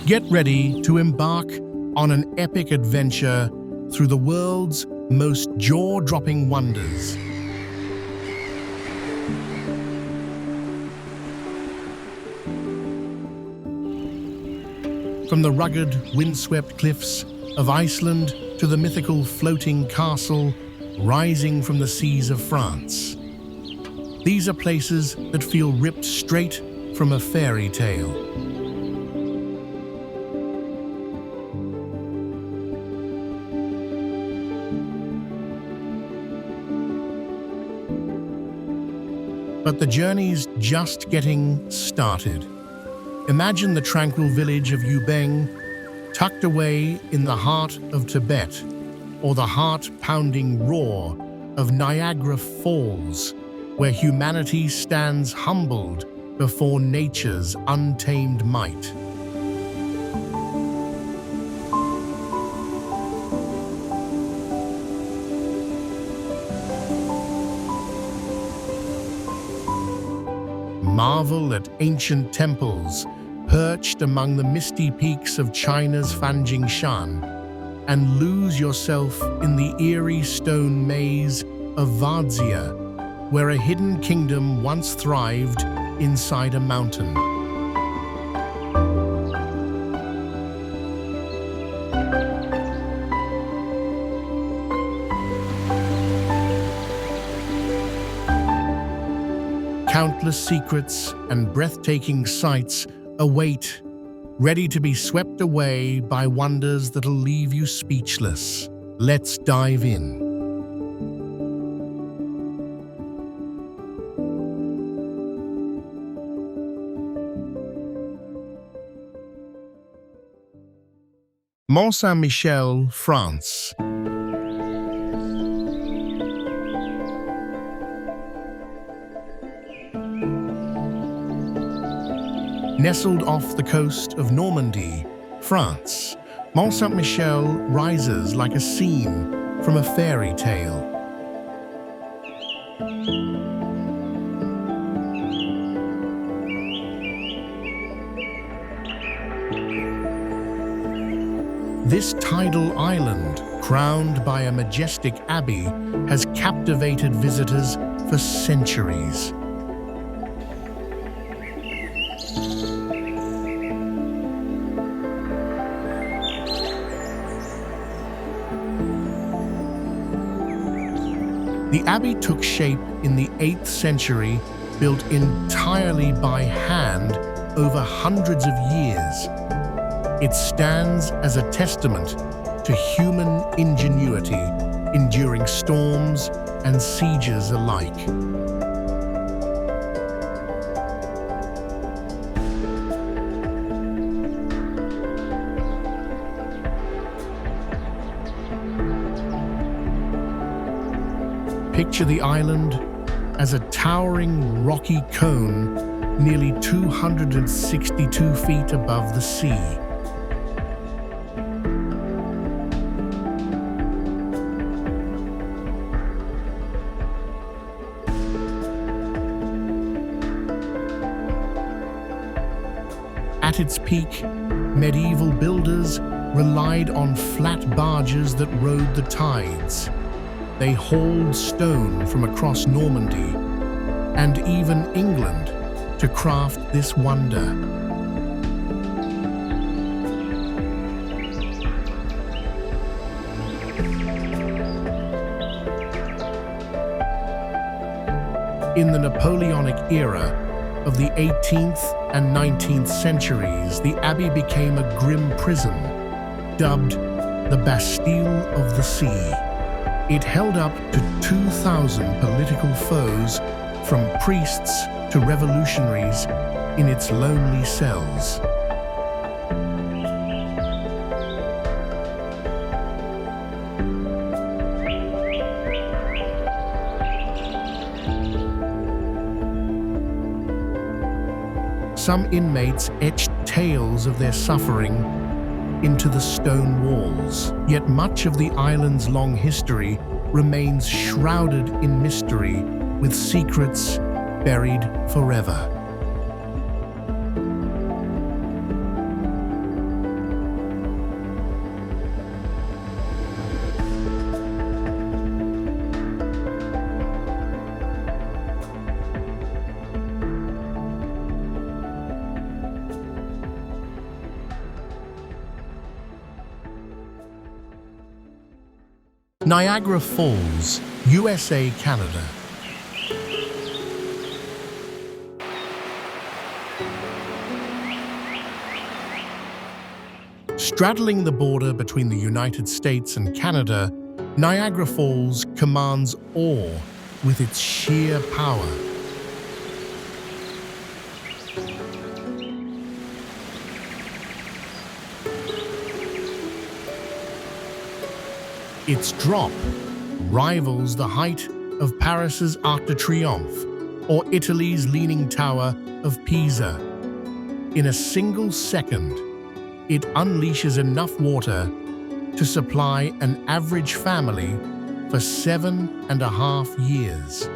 Get ready to embark on an epic adventure through the world's most jaw-dropping wonders. From the rugged, windswept cliffs of Iceland to the mythical floating castle rising from the seas of France. These are places that feel ripped straight from a fairy tale. But the journey's just getting started. Imagine the tranquil village of Yubeng, tucked away in the heart of Tibet, or the heart-pounding roar of Niagara Falls, where humanity stands humbled before nature's untamed might. Marvel at ancient temples perched among the misty peaks of China's Fanjing Shan, and lose yourself in the eerie stone maze of Vardzia, where a hidden kingdom once thrived inside a mountain. Countless secrets and breathtaking sights await, ready to be swept away by wonders that'll leave you speechless. Let's dive in. Mont Saint-Michel, France. Nestled off the coast of Normandy, France, Mont Saint-Michel rises like a scene from a fairy tale. This tidal island, crowned by a majestic abbey, has captivated visitors for centuries. The abbey took shape in the 8th century, built entirely by hand over hundreds of years. It stands as a testament to human ingenuity, enduring storms and sieges alike. Picture the island as a towering rocky cone nearly 262 feet above the sea. At its peak, medieval builders relied on flat barges that rode the tides. They hauled stone from across Normandy and even England to craft this wonder. In the Napoleonic era of the 18th and 19th centuries, the abbey became a grim prison, dubbed the Bastille of the Sea. It held up to 2,000 political foes, from priests to revolutionaries, in its lonely cells. Some inmates etched tales of their suffering into the stone walls. Yet much of the island's long history remains shrouded in mystery, with secrets buried forever. Niagara Falls, USA, Canada. Straddling the border between the United States and Canada, Niagara Falls commands awe with its sheer power. Its drop rivals the height of Paris's Arc de Triomphe or Italy's Leaning Tower of Pisa. In a single second, it unleashes enough water to supply an average family for 7.5 years.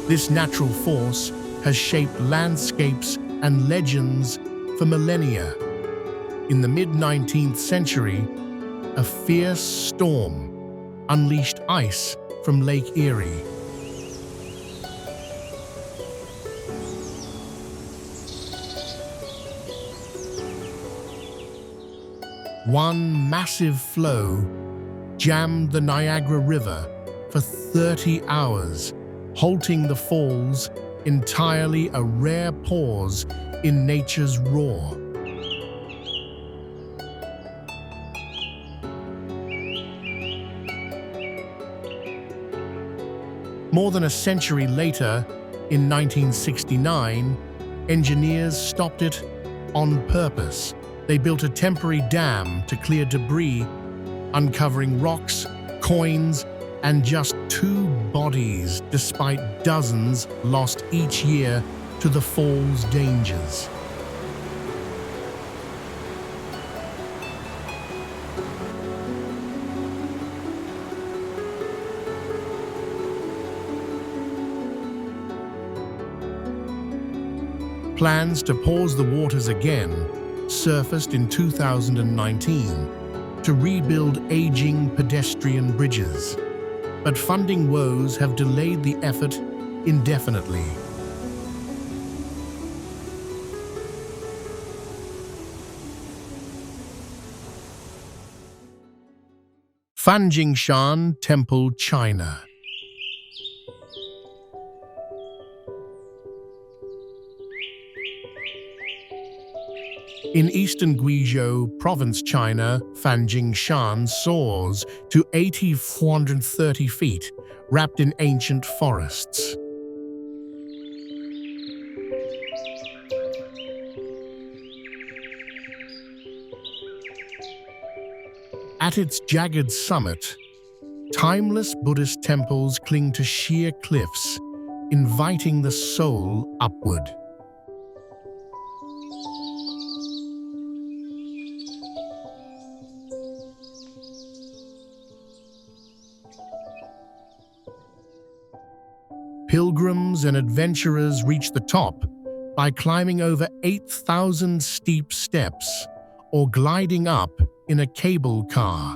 This natural force has shaped landscapes and legends for millennia. In the mid-19th century, a fierce storm unleashed ice from Lake Erie. One massive flow jammed the Niagara River for 30 hours, halting the falls entirely, a rare pause in nature's roar. More than a century later, in 1969, engineers stopped it on purpose. They built a temporary dam to clear debris, uncovering rocks, coins, and just 2 bodies, despite dozens lost each year to the fall's dangers. Plans to pause the waters again surfaced in 2019 to rebuild aging pedestrian bridges, but funding woes have delayed the effort indefinitely. Fanjing Shan Temple, China. In eastern Guizhou province, China, Fanjing Shan soars to 430 feet, wrapped in ancient forests. At its jagged summit, timeless Buddhist temples cling to sheer cliffs, inviting the soul upward. Pilgrims and adventurers reach the top by climbing over 8,000 steep steps or gliding up in a cable car.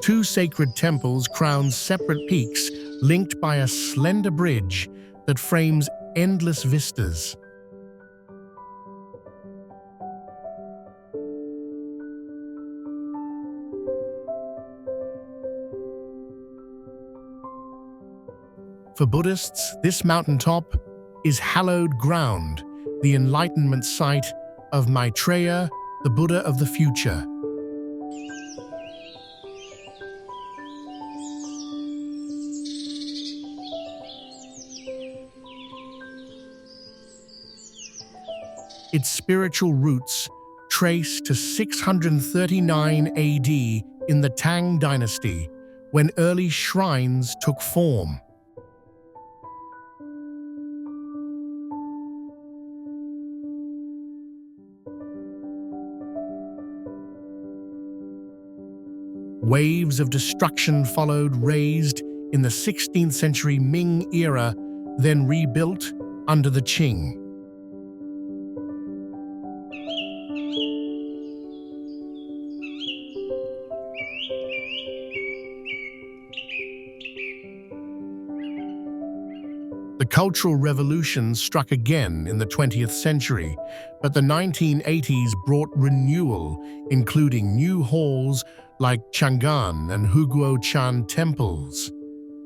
Two sacred temples crown separate peaks linked by a slender bridge that frames endless vistas. For Buddhists, this mountaintop is hallowed ground, the enlightenment site of Maitreya, the Buddha of the future. Its spiritual roots trace to 639 AD in the Tang dynasty, when early shrines took form. Waves of destruction followed, razed in the 16th century Ming era, then rebuilt under the Qing. The Cultural Revolution struck again in the 20th century, but the 1980s brought renewal, including new halls like Chang'an and Huguo Chan temples.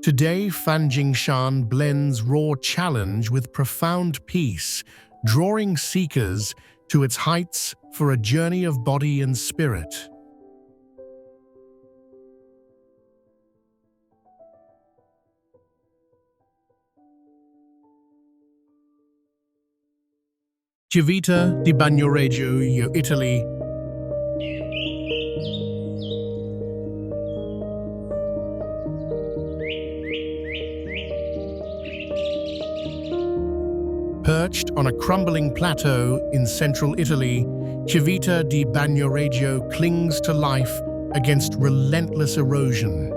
Today, Fanjing Shan blends raw challenge with profound peace, drawing seekers to its heights for a journey of body and spirit. Civita di Bagnoregio, Italy. Perched on a crumbling plateau in central Italy, Civita di Bagnoregio clings to life against relentless erosion.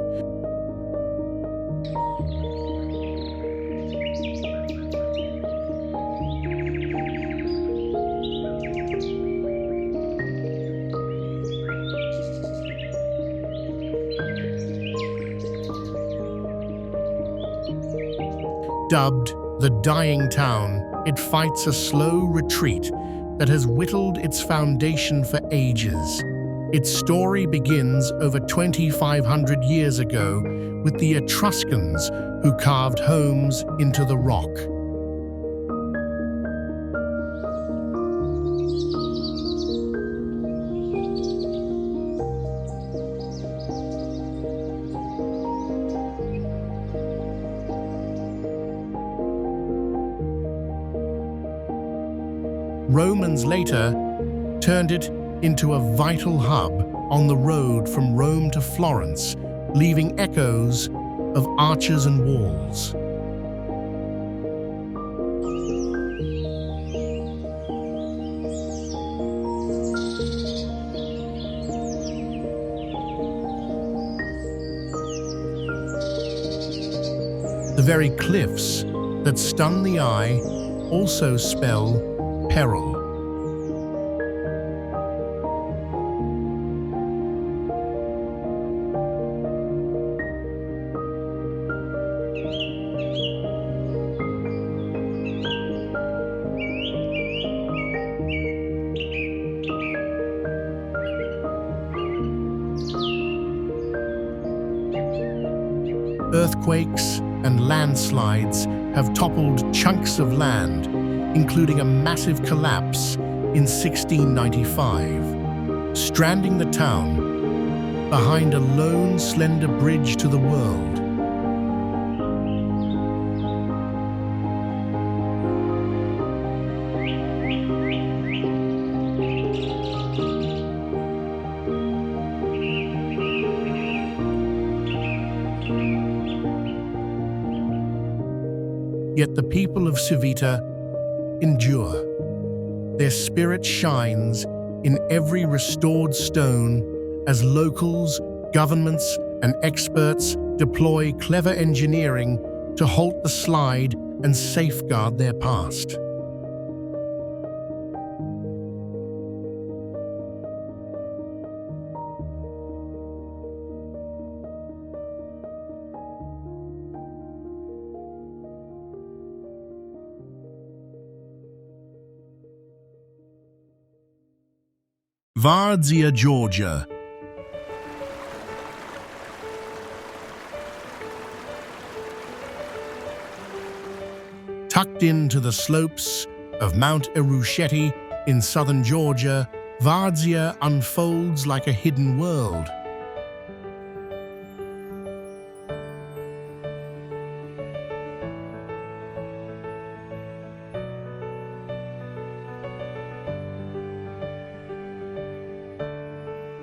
Dubbed the dying town, it fights a slow retreat that has whittled its foundation for ages. Its story begins over 2,500 years ago with the Etruscans who carved homes into the rock. Romans later turned it into a vital hub on the road from Rome to Florence, leaving echoes of arches and walls. The very cliffs that stun the eye also spell peril. Earthquakes and landslides have toppled chunks of land, including a massive collapse in 1695, stranding the town behind a lone, slender bridge to the world. Yet the people of Civita endure. Their spirit shines in every restored stone as locals, governments, and experts deploy clever engineering to halt the slide and safeguard their past. Vardzia, Georgia. Tucked into the slopes of Mount Erusheti in southern Georgia, Vardzia unfolds like a hidden world.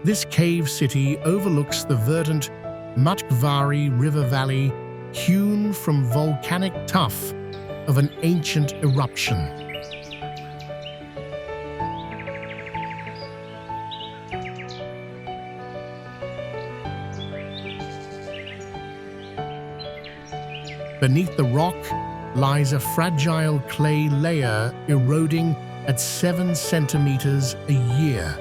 This cave city overlooks the verdant Matkvari River Valley, hewn from volcanic tuff of an ancient eruption. Beneath the rock lies a fragile clay layer eroding at 7 centimeters a year.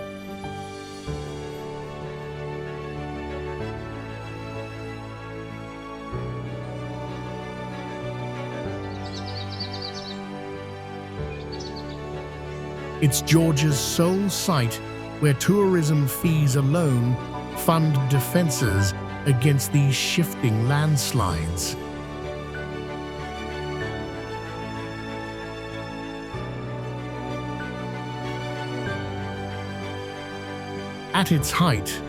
It's Georgia's sole site where tourism fees alone fund defenses against these shifting landslides. At its height,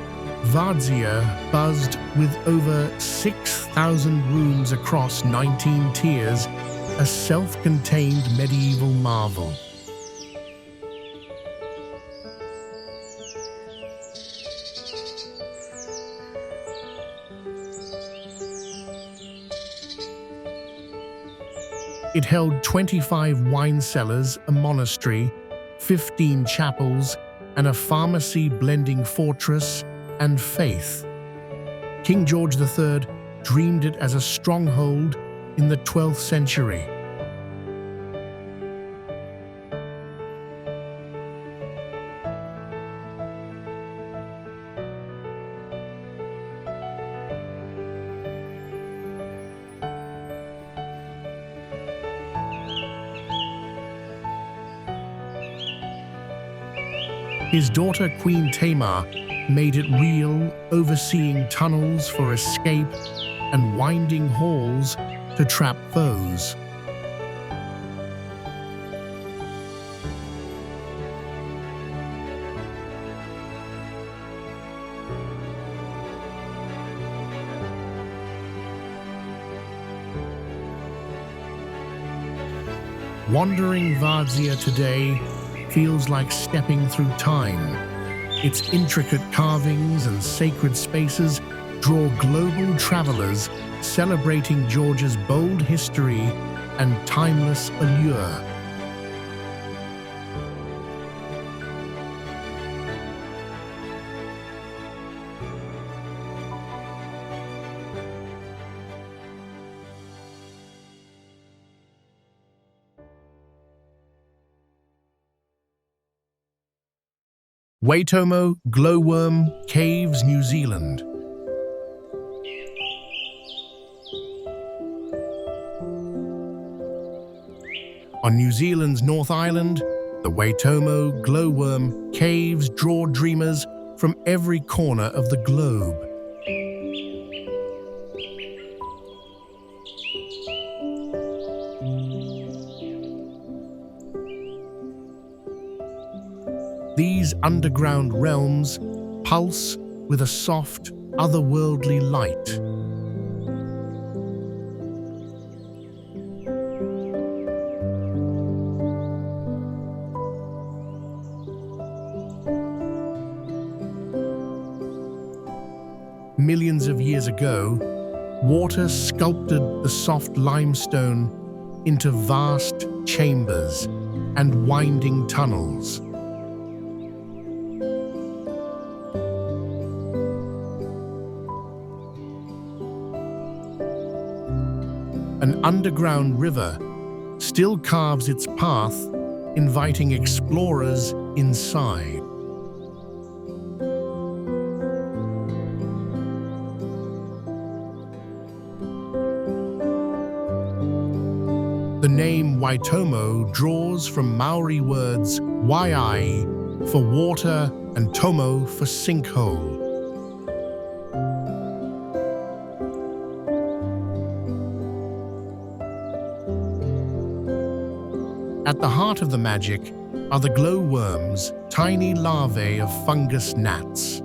Vardzia buzzed with over 6,000 rooms across 19 tiers, a self-contained medieval marvel. It held 25 wine cellars, a monastery, 15 chapels, and a pharmacy blending fortress and faith. King George III dreamed it as a stronghold in the 12th century. His daughter Queen Tamar made it real, overseeing tunnels for escape and winding halls to trap foes. Wandering Vardzia today feels like stepping through time. Its intricate carvings and sacred spaces draw global travelers celebrating Georgia's bold history and timeless allure. Waitomo Glowworm Caves, New Zealand. On New Zealand's North Island, the Waitomo Glowworm Caves draw dreamers from every corner of the globe. These underground realms pulse with a soft, otherworldly light. Millions of years ago, water sculpted the soft limestone into vast chambers and winding tunnels. An underground river still carves its path, inviting explorers inside. The name Waitomo draws from Maori words waiai for water and tomo for sinkhole. At the heart of the magic are the glowworms, tiny larvae of fungus gnats.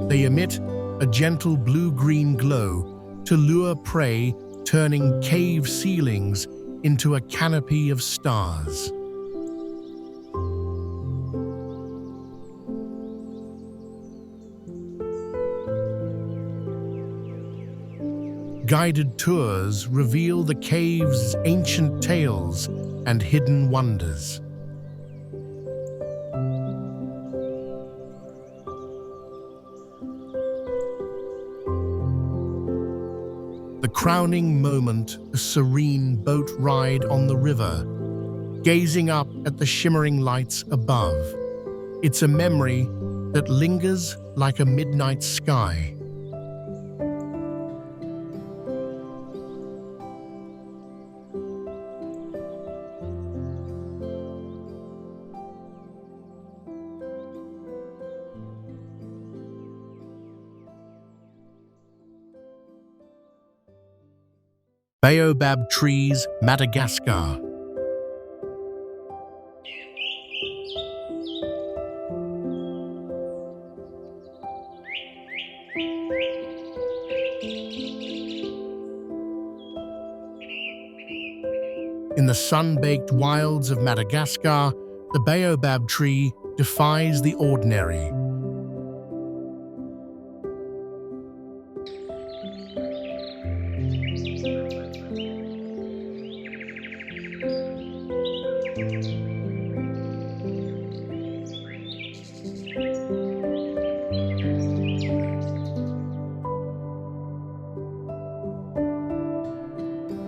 They emit a gentle blue-green glow to lure prey, turning cave ceilings into a canopy of stars. Guided tours reveal the cave's ancient tales and hidden wonders. The crowning moment, a serene boat ride on the river, gazing up at the shimmering lights above. It's a memory that lingers like a midnight sky. Baobab trees, Madagascar. In the sun-baked wilds of Madagascar, the baobab tree defies the ordinary.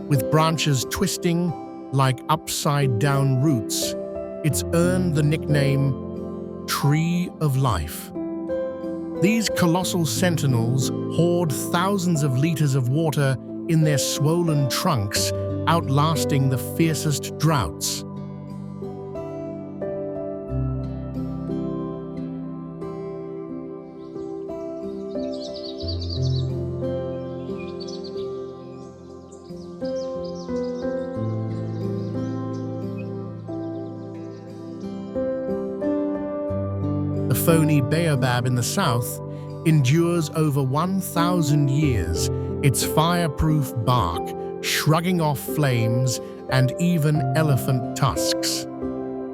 With branches twisting like upside-down roots, it's earned the nickname Tree of Life. These colossal sentinels hoard thousands of liters of water in their swollen trunks, outlasting the fiercest droughts. The phony baobab in the south endures over 1,000 years, its fireproof bark shrugging off flames and even elephant tusks.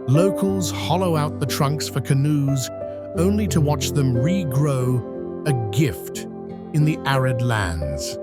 Locals hollow out the trunks for canoes, only to watch them regrow, a gift in the arid lands.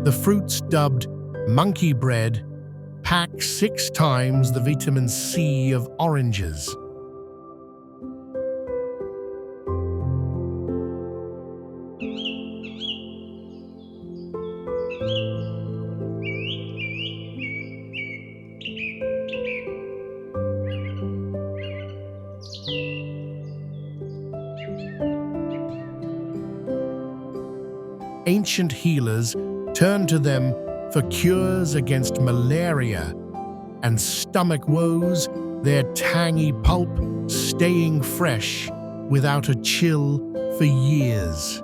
The fruits, dubbed monkey bread, pack 6 times the vitamin C of oranges. Ancient healers turned to them for cures against malaria and stomach woes, their tangy pulp staying fresh without a chill for years.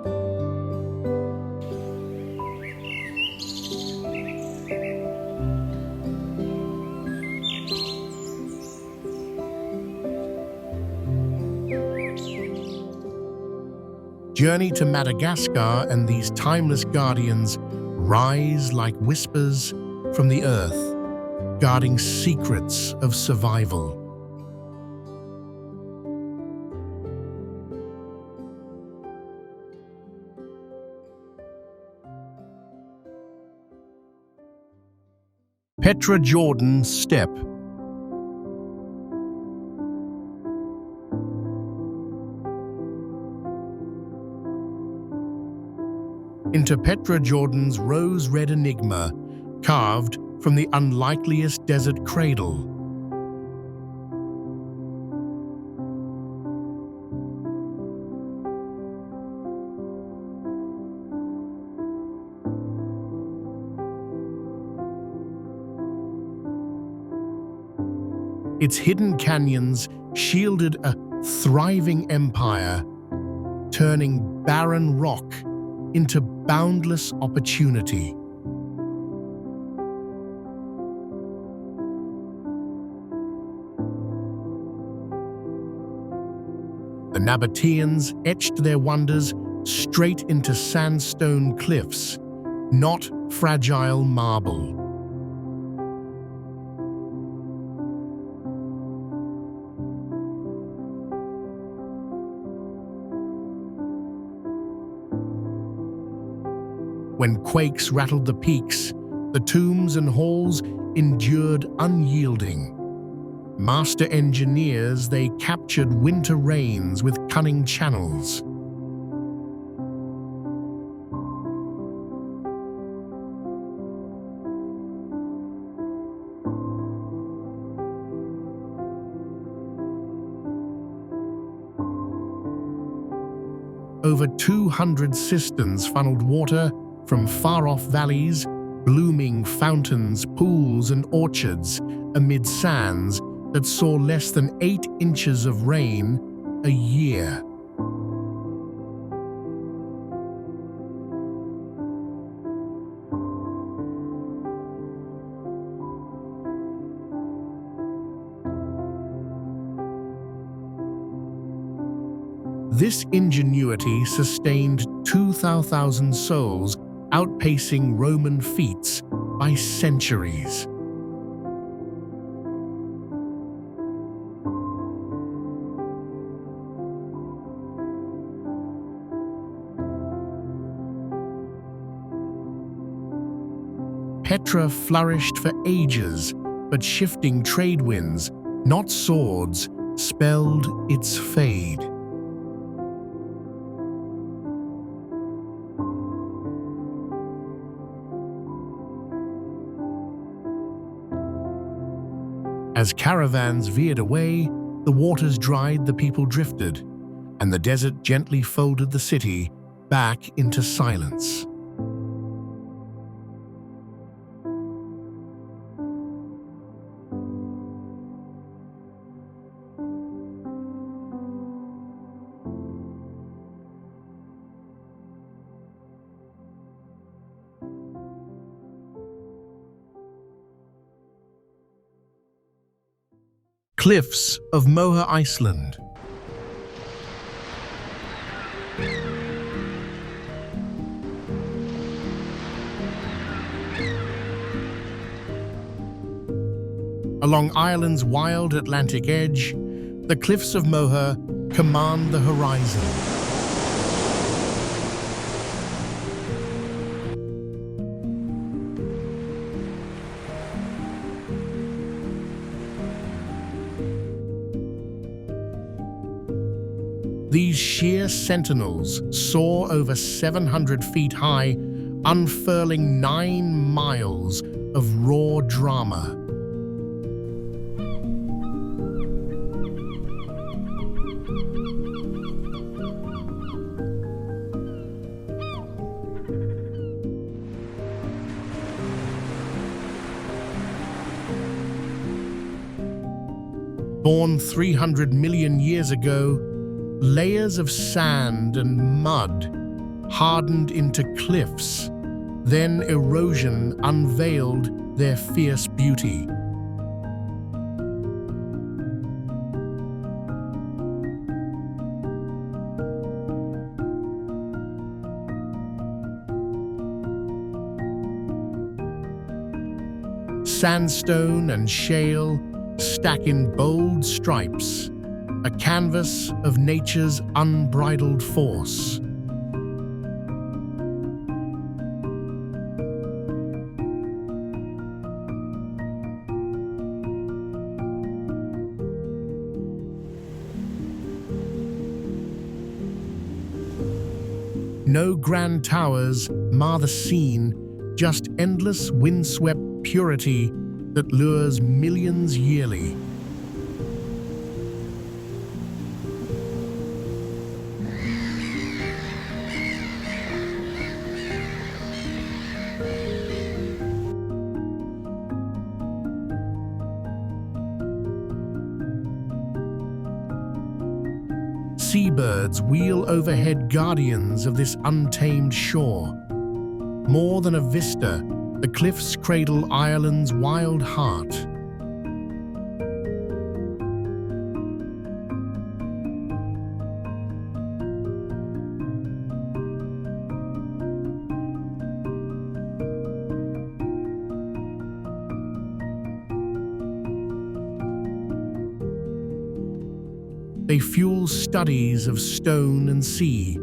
Journey to Madagascar, and these timeless guardians rise like whispers from the earth, guarding secrets of survival. Petra Jordan Steppe. Into Petra Jordan's rose-red enigma, carved from the unlikeliest desert cradle. Its hidden canyons shielded a thriving empire, turning barren rock into boundless opportunity. The Nabateans etched their wonders straight into sandstone cliffs, not fragile marble. When quakes rattled the peaks, the tombs and halls endured unyielding. Master engineers, they captured winter rains with cunning channels. Over 200 cisterns funneled water from far-off valleys, blooming fountains, pools, and orchards amid sands that saw less than 8 inches of rain a year. This ingenuity sustained 2,000 souls, outpacing Roman feats by centuries. Petra flourished for ages, but shifting trade winds, not swords, spelled its fade. As caravans veered away, the waters dried, the people drifted, and the desert gently folded the city back into silence. Cliffs of Moher Iceland. Along Ireland's wild Atlantic edge, the cliffs of Moher command the horizon. These sheer sentinels soar over 700 feet high, unfurling 9 miles of raw drama. Born 300 million years ago, layers of sand and mud hardened into cliffs, then erosion unveiled their fierce beauty. Sandstone and shale stack in bold stripes, a canvas of nature's unbridled force. No grand towers mar the scene, just endless windswept purity that lures millions yearly. Seabirds wheel overhead, guardians of this untamed shore. More than a vista, the cliffs cradle Ireland's wild heart. They fuel studies of stone and sea,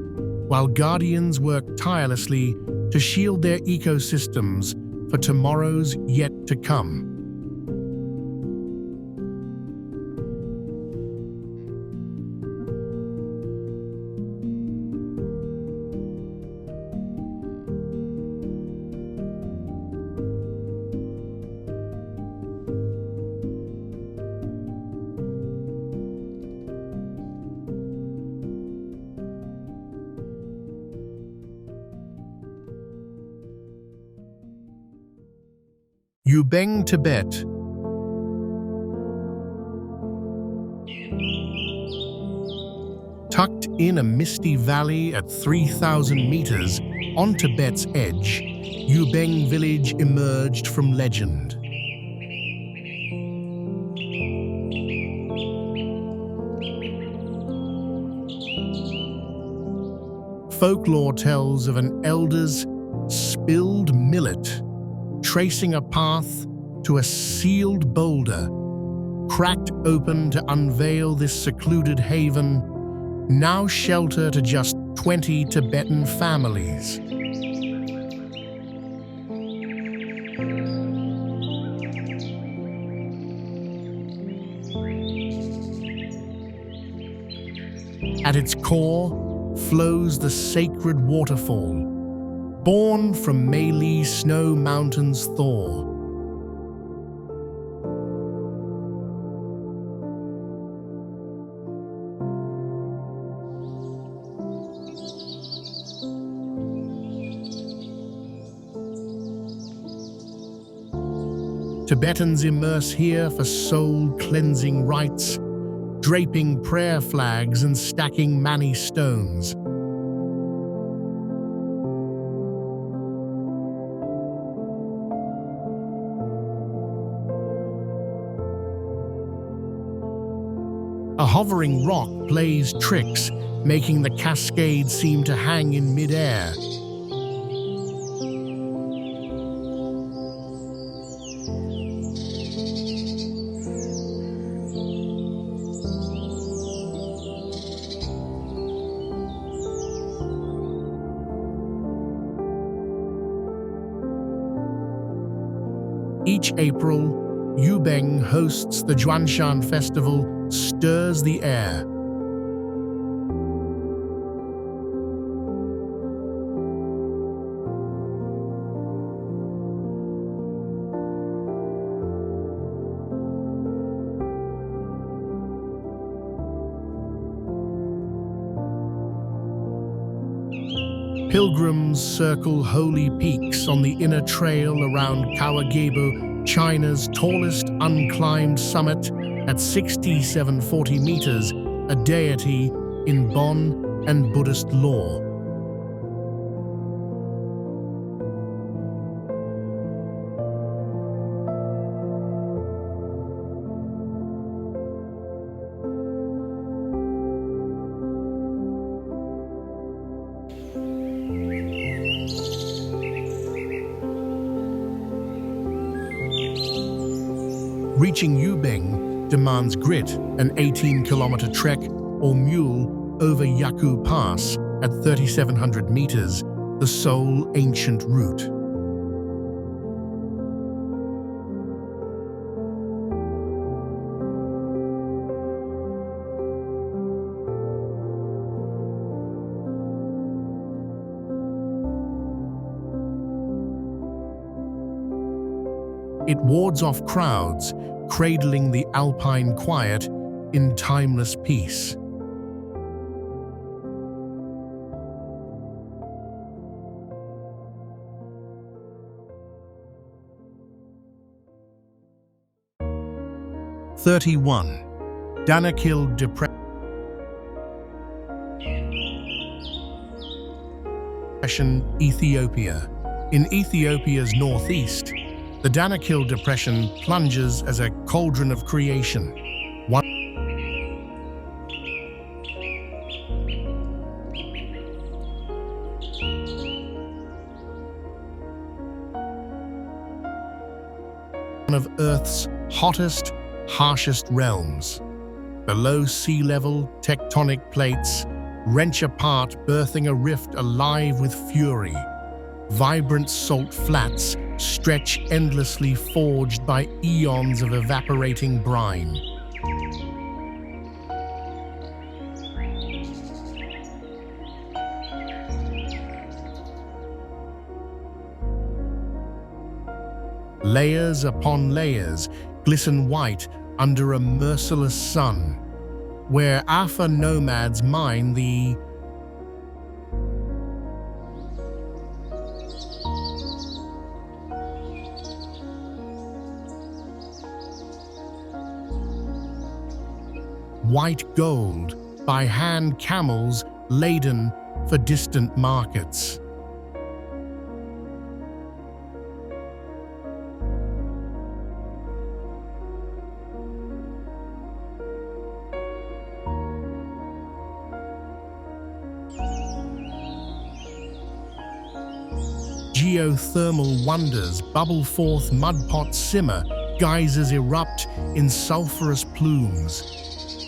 while guardians work tirelessly to shield their ecosystems for tomorrows yet to come. Yubeng, Tibet. Tucked in a misty valley at 3,000 meters on Tibet's edge, Yubeng Village emerged from legend. Folklore tells of an elder's spilled millet tracing a path to a sealed boulder, cracked open to unveil this secluded haven, now shelter to just 20 Tibetan families. At its core flows the sacred waterfall, born from Meili Snow Mountain's thaw. Tibetans immerse here for soul-cleansing rites, draping prayer flags and stacking mani stones. A hovering rock plays tricks, making the cascade seem to hang in mid-air. Each April, Yubeng hosts the Zhuanshan Festival, stirs the air. Pilgrims circle holy peaks on the inner trail around Kawagebu, China's tallest unclimbed summit at 6,740 meters, a deity in Bon and Buddhist lore. Reaching Yubeng demands grit, an 18-kilometer trek or mule over Yaku Pass at 3,700 meters, the sole ancient route. It wards off crowds, cradling the alpine quiet in timeless peace. (31) Danakil Depression, Ethiopia. In Ethiopia's northeast, the Danakil Depression plunges as a cauldron of creation. One of Earth's hottest, harshest realms. Below sea level, tectonic plates wrench apart, birthing a rift alive with fury. Vibrant salt flats stretch endlessly, forged by eons of evaporating brine. Layers upon layers glisten white under a merciless sun, where Afa nomads mine the white gold by hand camels laden for distant markets. Geothermal wonders bubble forth, mud pots simmer, geysers erupt in sulphurous plumes.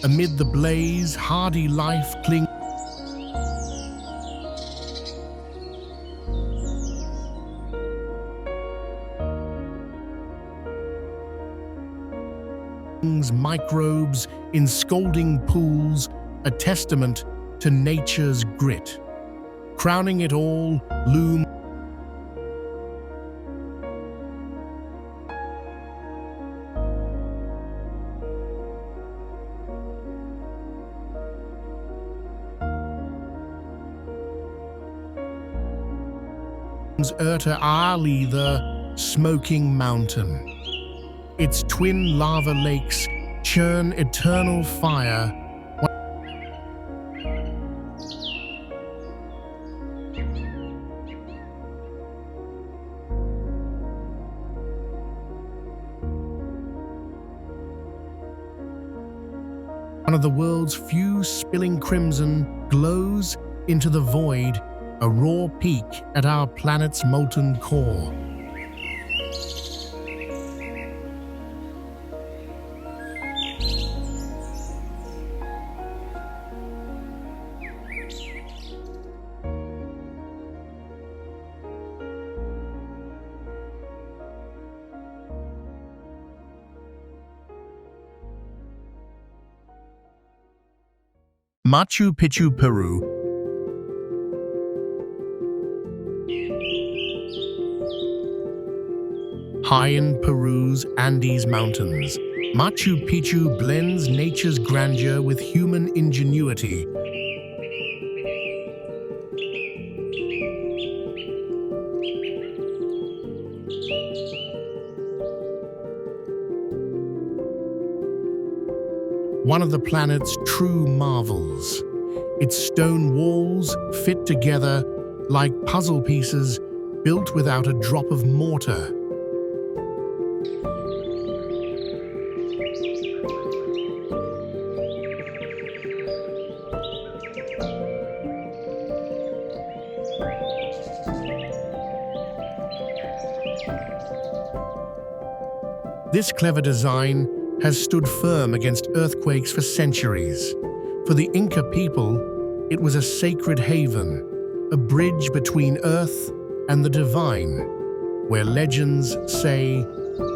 Amid the blaze, hardy life clings microbes in scalding pools, a testament to nature's grit. Crowning it all, looms Erta Ali, the smoking mountain. Its twin lava lakes churn eternal fire. One of the world's few spilling crimson glows into the void, a raw peak at our planet's molten core. Machu Picchu, Peru. High in Peru's Andes Mountains, Machu Picchu blends nature's grandeur with human ingenuity. One of the planet's true marvels. Its stone walls fit together like puzzle pieces built without a drop of mortar. This clever design has stood firm against earthquakes for centuries. For the Inca people, it was a sacred haven, a bridge between earth and the divine, where legends say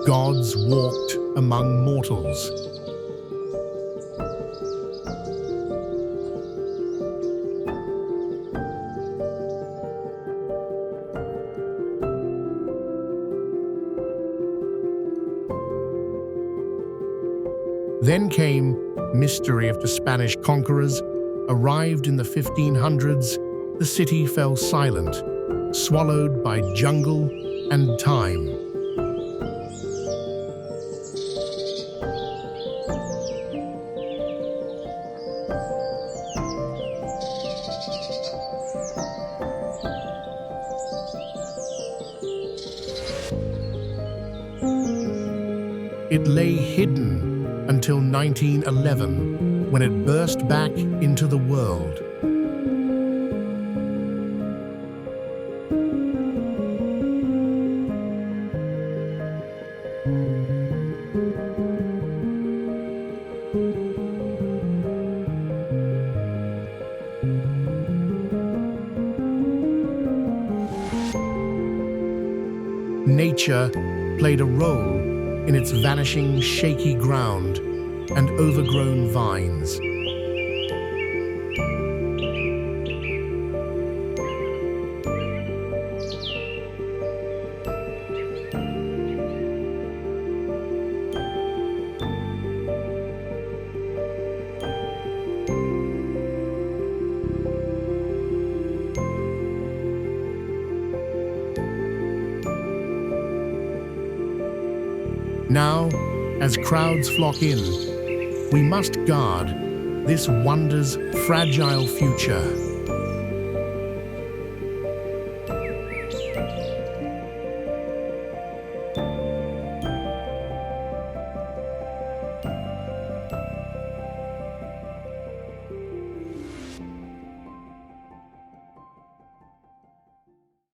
gods walked among mortals. Then came mystery of the Spanish conquerors. Arrived in the 1500s, the city fell silent, swallowed by jungle and time. It lay hidden until 1911, when it burst back into the world. Nature played a role in its vanishing shaky ground and overgrown vines. Now, as crowds flock in, We must guard this wonder's fragile future.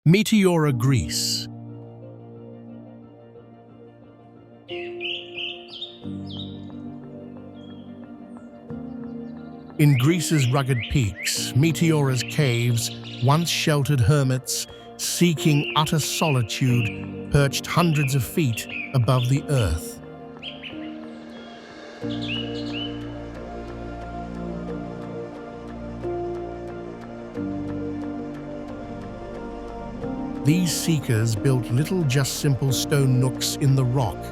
Meteora, Greece. In Greece's rugged peaks, Meteora's caves once sheltered hermits seeking utter solitude, perched hundreds of feet above the earth. These seekers built little, just simple stone nooks in the rock.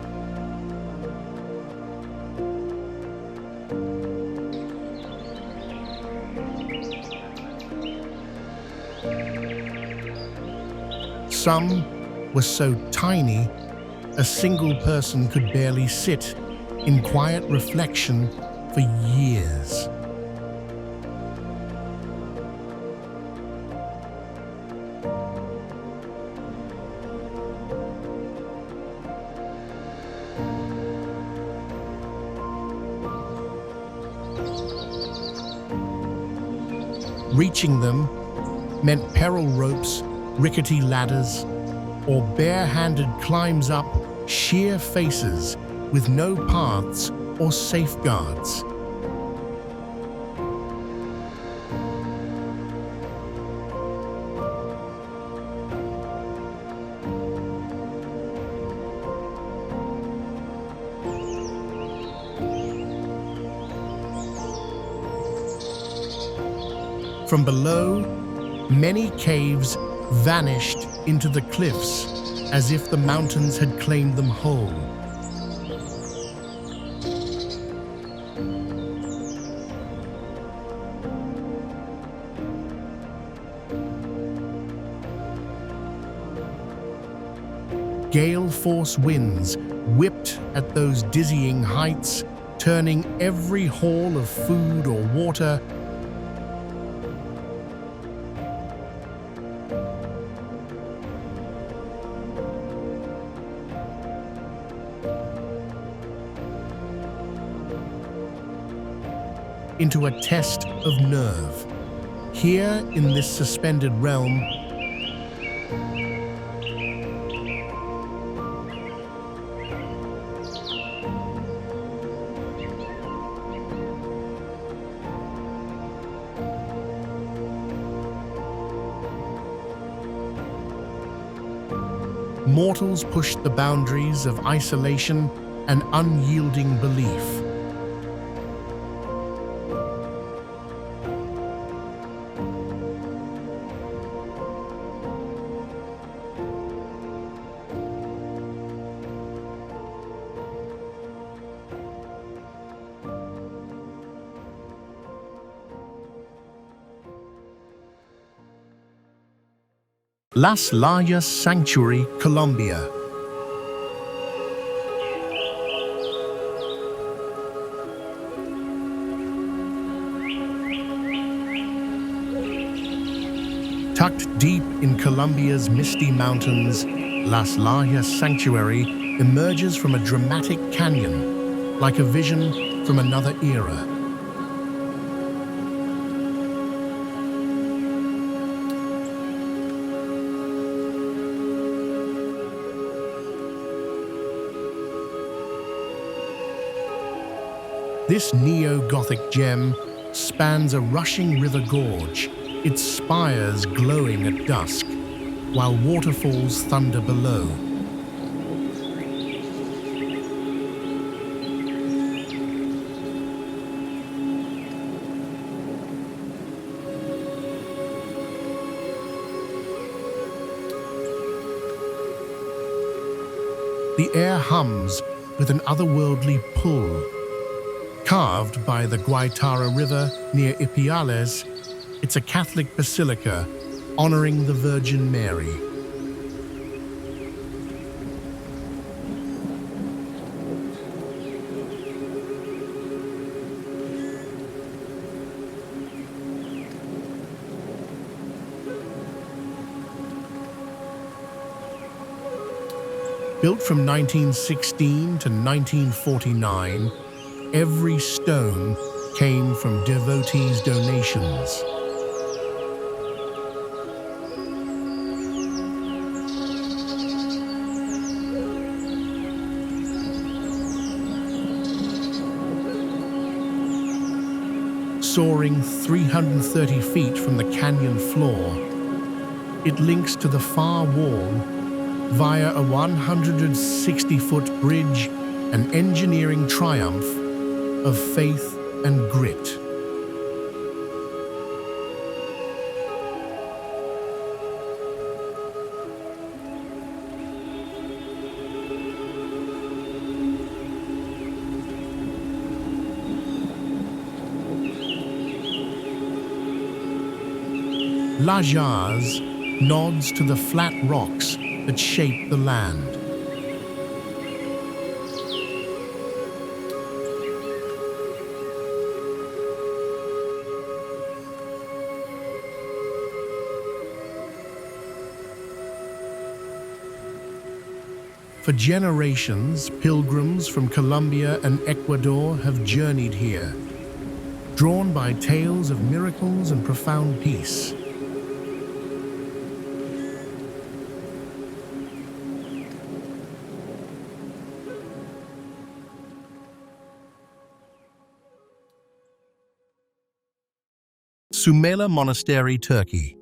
Some were so tiny, a single person could barely sit in quiet reflection for years. Reaching them meant peril ropes, rickety ladders, or bare-handed climbs up sheer faces with no paths or safeguards. From below, many caves vanished into the cliffs as if the mountains had claimed them whole. Gale force winds whipped at those dizzying heights, turning every haul of food or water into a test of nerve. Here, in this suspended realm, mortals pushed the boundaries of isolation and unyielding belief. Las Lajas Sanctuary, Colombia. Tucked deep in Colombia's misty mountains, Las Lajas Sanctuary emerges from a dramatic canyon, like a vision from another era. This neo-Gothic gem spans a rushing river gorge, its spires glowing at dusk, while waterfalls thunder below. The air hums with an otherworldly pull. Carved by the Guaitara River near Ipiales, it's a Catholic basilica honoring the Virgin Mary. Built from 1916 to 1949, every stone came from devotees' donations. Soaring 330 feet from the canyon floor, it links to the far wall via a 160-foot bridge, an engineering triumph of faith and grit. Lajas nods to the flat rocks that shape the land. For generations, pilgrims from Colombia and Ecuador have journeyed here, drawn by tales of miracles and profound peace. Sumela Monastery, Turkey.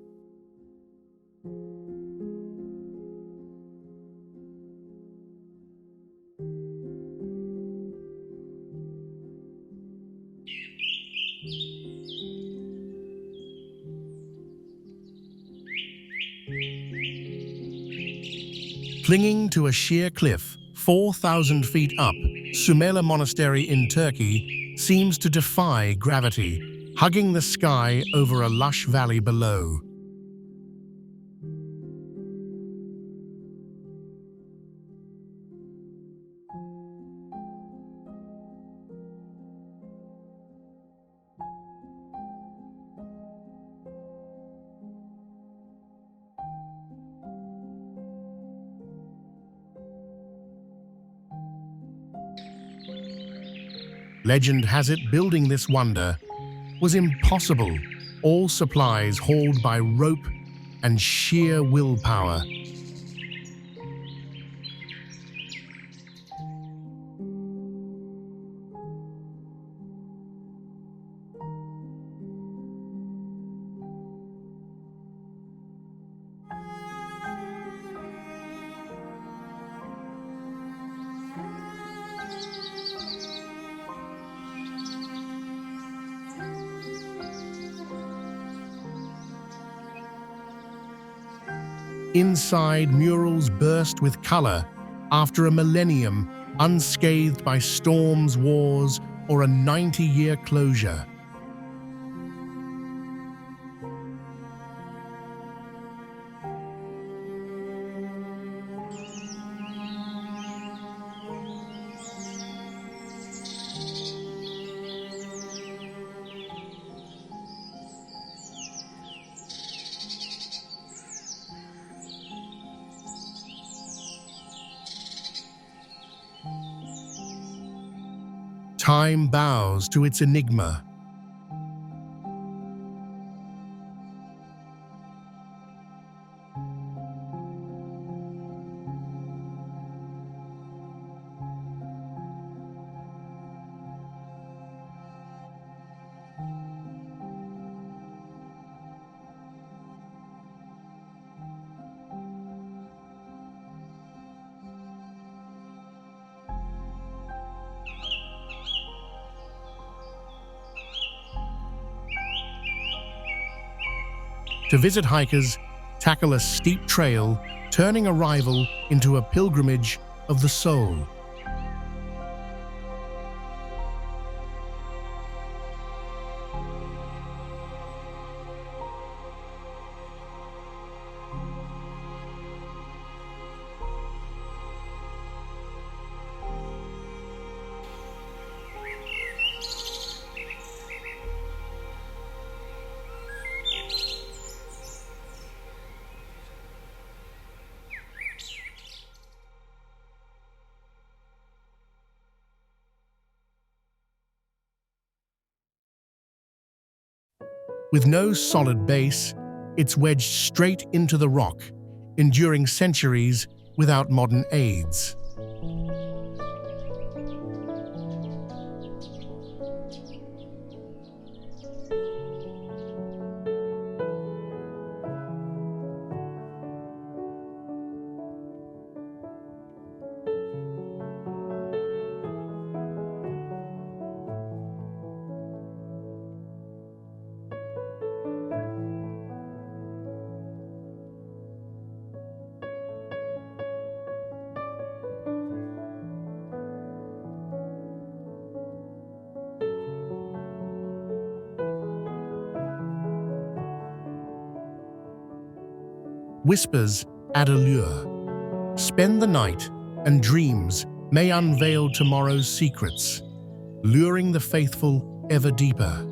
Clinging to a sheer cliff 4,000 feet up, Sumela Monastery in Turkey seems to defy gravity, hugging the sky over a lush valley below. Legend has it building this wonder was impossible, all supplies hauled by rope and sheer willpower. Inside, murals burst with color after a millennium, unscathed by storms, wars, or a 90-year closure. Time bows to its enigma. To visit hikers, tackle a steep trail, turning arrival into a pilgrimage of the soul. With no solid base, it's wedged straight into the rock, enduring centuries without modern aids. Whispers add allure. Spend the night, and dreams may unveil tomorrow's secrets, luring the faithful ever deeper.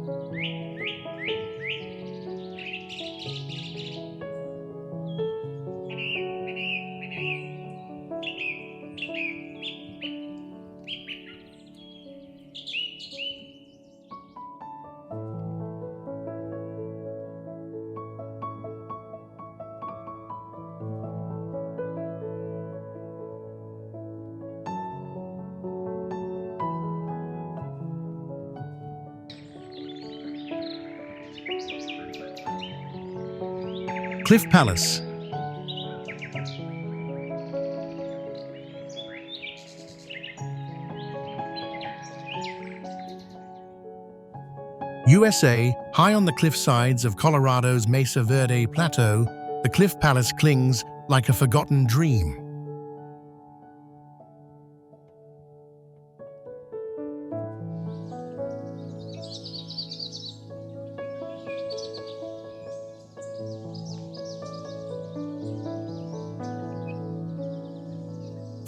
Cliff Palace. USA, high on the cliff sides of Colorado's Mesa Verde Plateau, the Cliff Palace clings like a forgotten dream.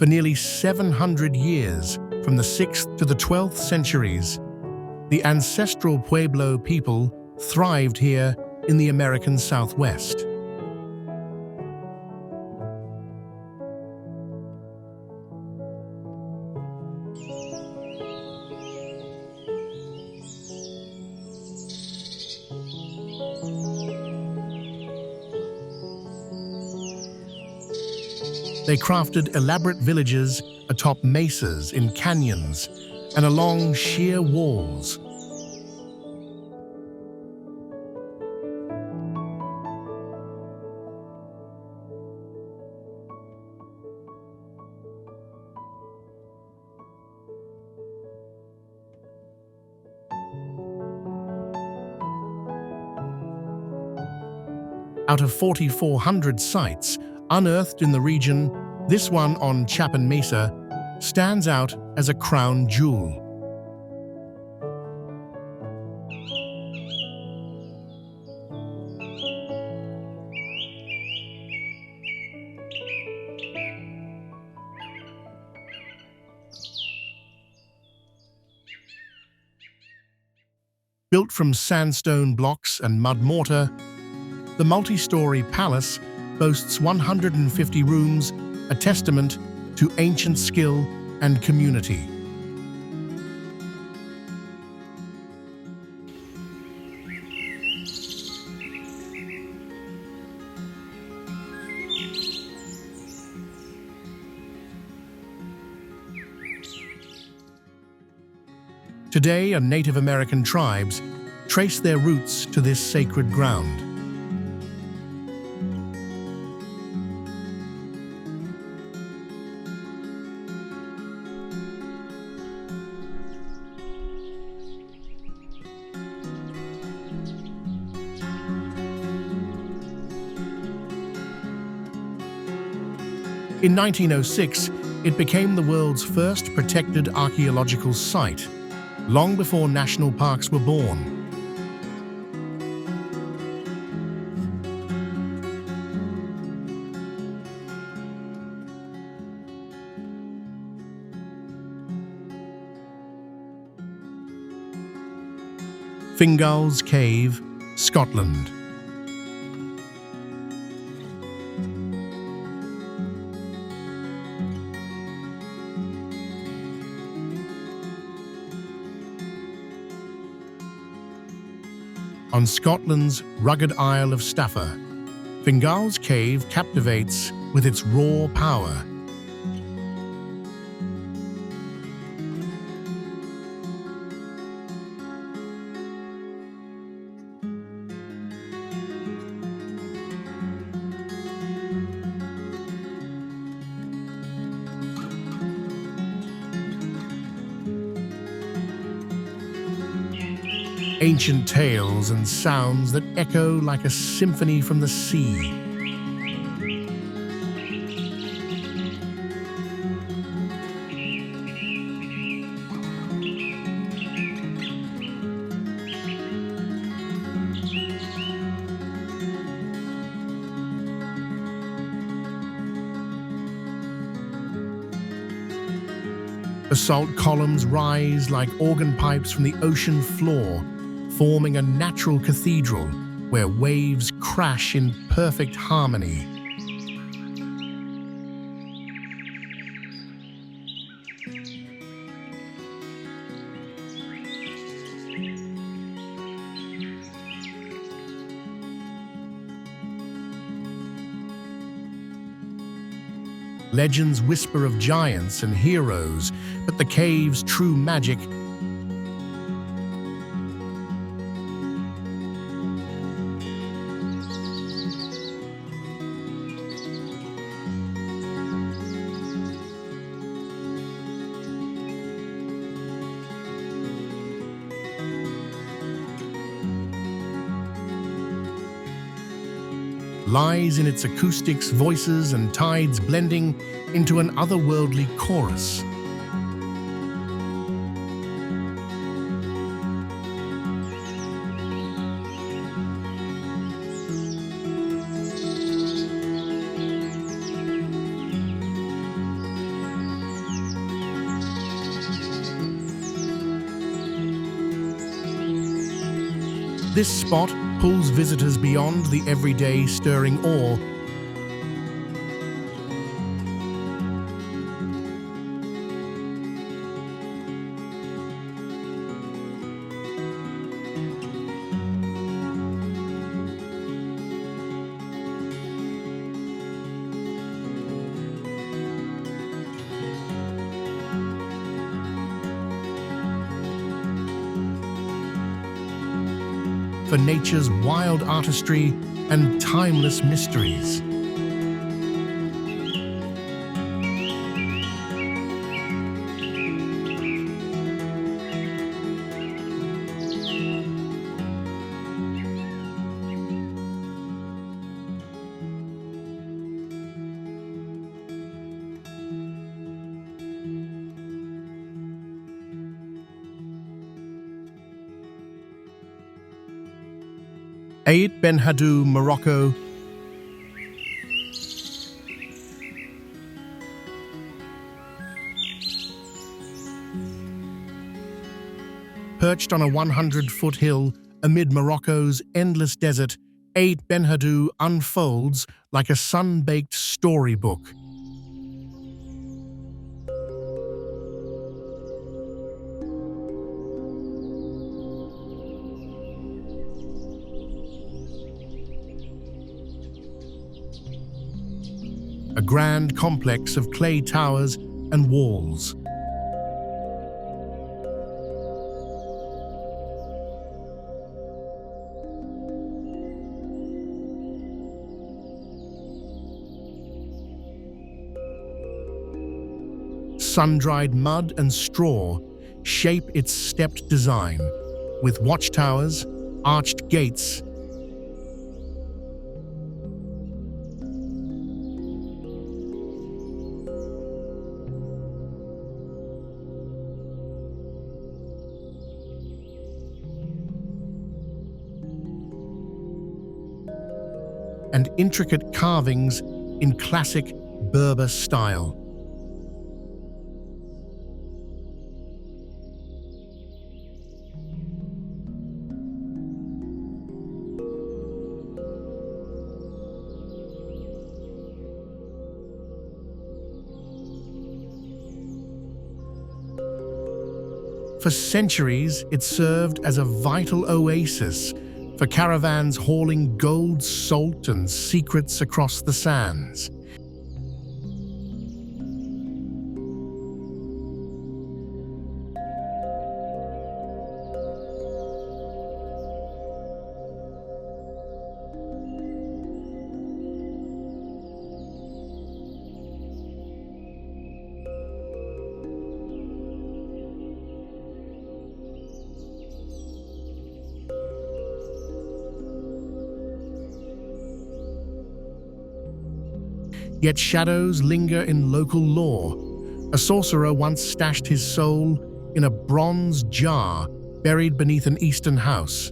For nearly 700 years, from the 6th to the 12th centuries, the ancestral Pueblo people thrived here in the American Southwest. They crafted elaborate villages atop mesas in canyons and along sheer walls. Out of 4,400 sites unearthed in the region, this one on Chapin Mesa stands out as a crown jewel. Built from sandstone blocks and mud mortar, the multi-story palace boasts 150 rooms, a testament to ancient skill and community. Today, Native American tribes trace their roots to this sacred ground. In 1906, it became the world's first protected archaeological site, long before national parks were born. Fingal's Cave, Scotland. On Scotland's rugged Isle of Staffa, Fingal's Cave captivates with its raw power. Ancient tales and sounds that echo like a symphony from the sea. Basalt columns rise like organ pipes from the ocean floor, forming a natural cathedral where waves crash in perfect harmony. Legends whisper of giants and heroes, but the cave's true magic lies in its acoustics, voices, and tides blending into an otherworldly chorus. This spot pulls visitors beyond the everyday stirring awe. For nature's wild artistry and timeless mysteries. Ait Benhaddou, Morocco. Perched on a 100-foot hill amid Morocco's endless desert, Ait Benhaddou unfolds like a sun-baked storybook. A grand complex of clay towers and walls. Sun-dried mud and straw shape its stepped design, with watchtowers, arched gates, and intricate carvings in classic Berber style. For centuries, it served as a vital oasis for caravans hauling gold, salt, and secrets across the sands. Yet shadows linger in local lore. A sorcerer once stashed his soul in a bronze jar buried beneath an eastern house.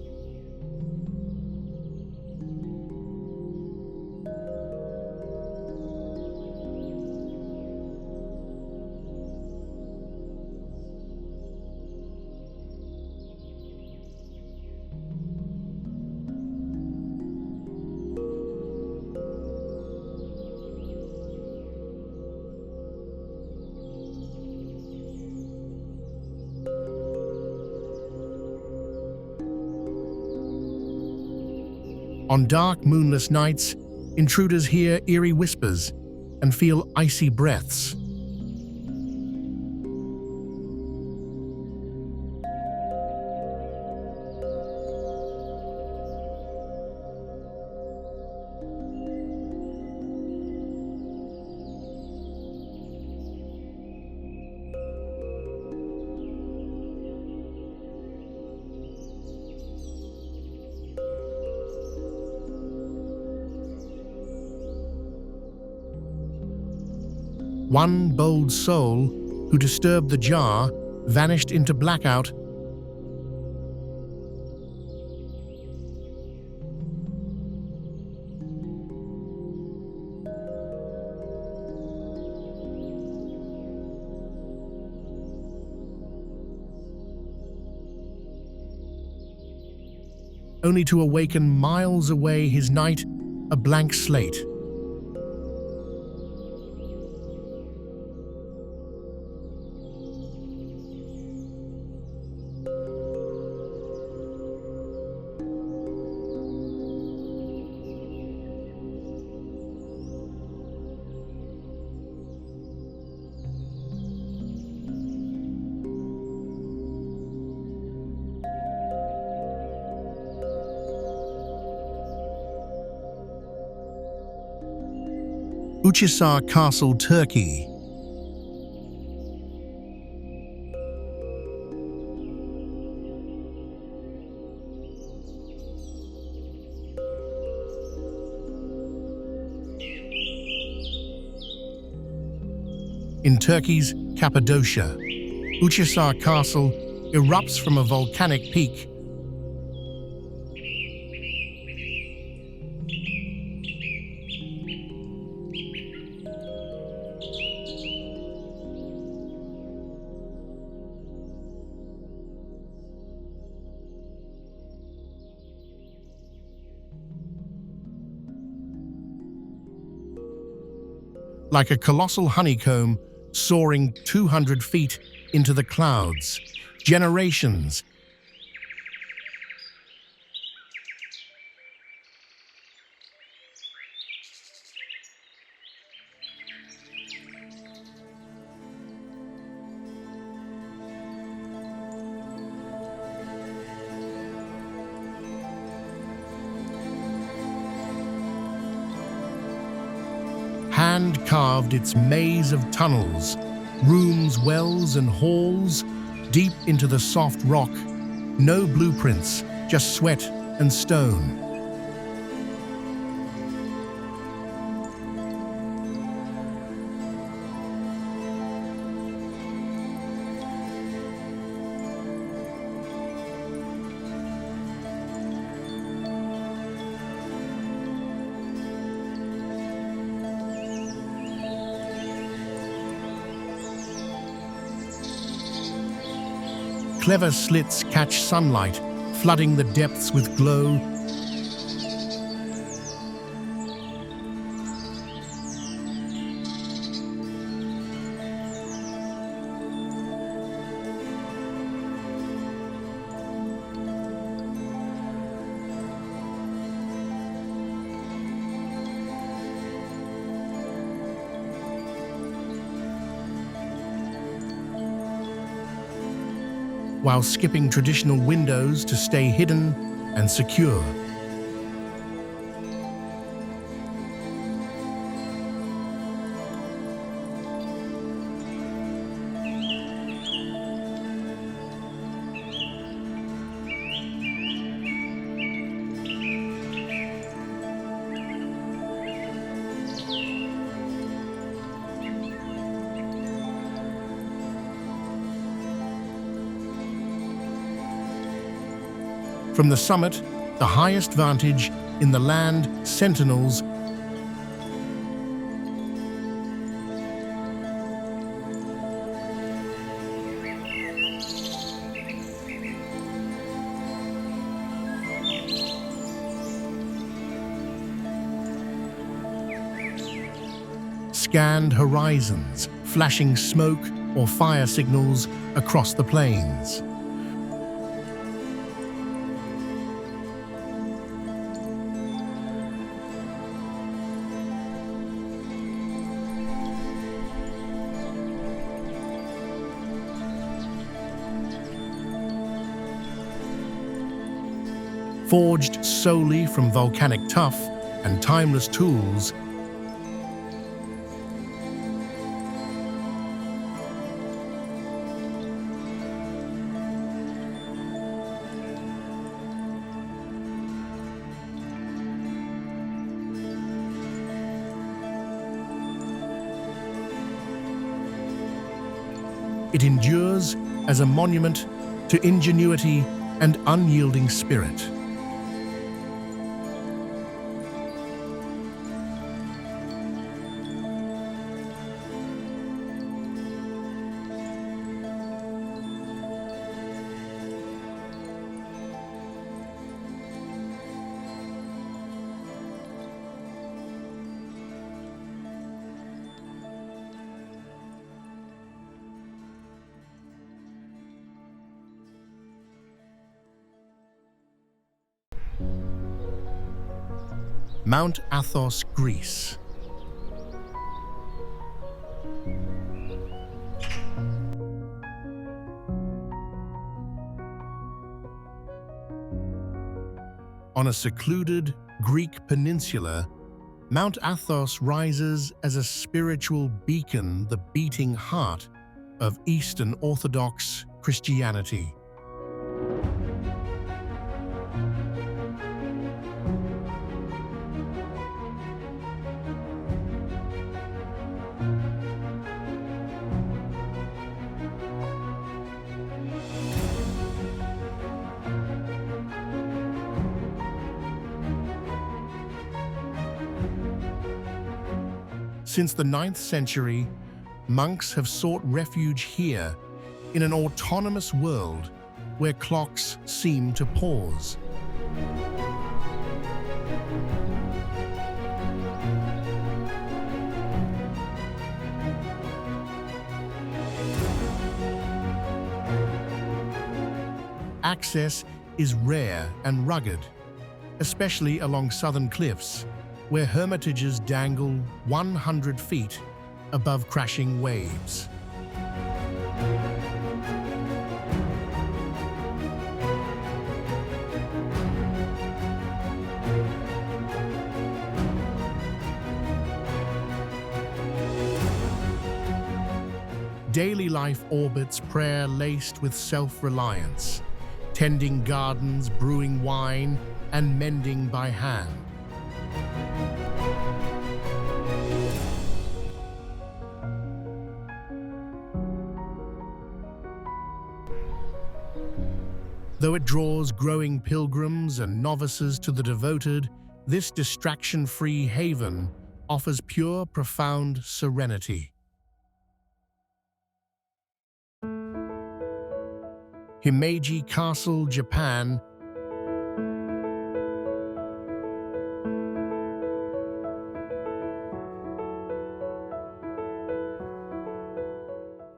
On dark, moonless nights, intruders hear eerie whispers and feel icy breaths. One bold soul who disturbed the jar vanished into blackout. Only to awaken miles away, his night a blank slate. Uchisar Castle, Turkey. In Turkey's Cappadocia, Uchisar Castle erupts from a volcanic peak. Like a colossal honeycomb soaring 200 feet into the clouds. Generations hand-carved its maze of tunnels, rooms, wells, and halls deep into the soft rock. No blueprints, just sweat and stone. Clever slits catch sunlight, flooding the depths with glow. while skipping traditional windows to stay hidden and secure. From the summit, the highest vantage in the land, sentinels scanned horizons, flashing smoke or fire signals across the plains. Forged solely from volcanic tuff and timeless tools, it endures as a monument to ingenuity and unyielding spirit. Mount Athos, Greece. On a secluded Greek peninsula, Mount Athos rises as a spiritual beacon, the beating heart of Eastern Orthodox Christianity. Since the 9th century, monks have sought refuge here in an autonomous world where clocks seem to pause. Access is rare and rugged, especially along southern cliffs, where hermitages dangle 100 feet above crashing waves. Daily life orbits prayer laced with self-reliance, tending gardens, brewing wine, and mending by hand. Though it draws growing pilgrims and novices to the devoted, this distraction-free haven offers pure, profound serenity. Himeji Castle, Japan.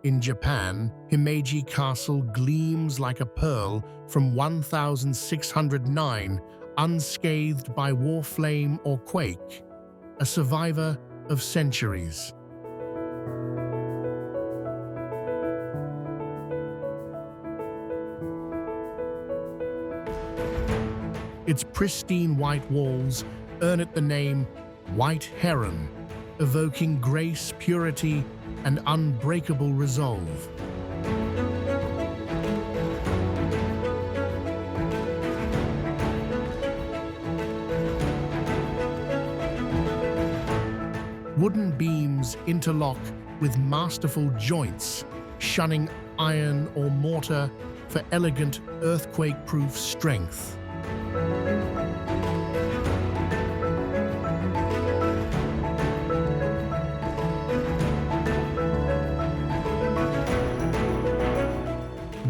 In Japan, Himeji Castle gleams like a pearl from 1609, unscathed by war flame or quake, a survivor of centuries. Its pristine white walls earn it the name White Heron, evoking grace, purity, and unbreakable resolve. Wooden beams interlock with masterful joints, shunning iron or mortar for elegant earthquake-proof strength.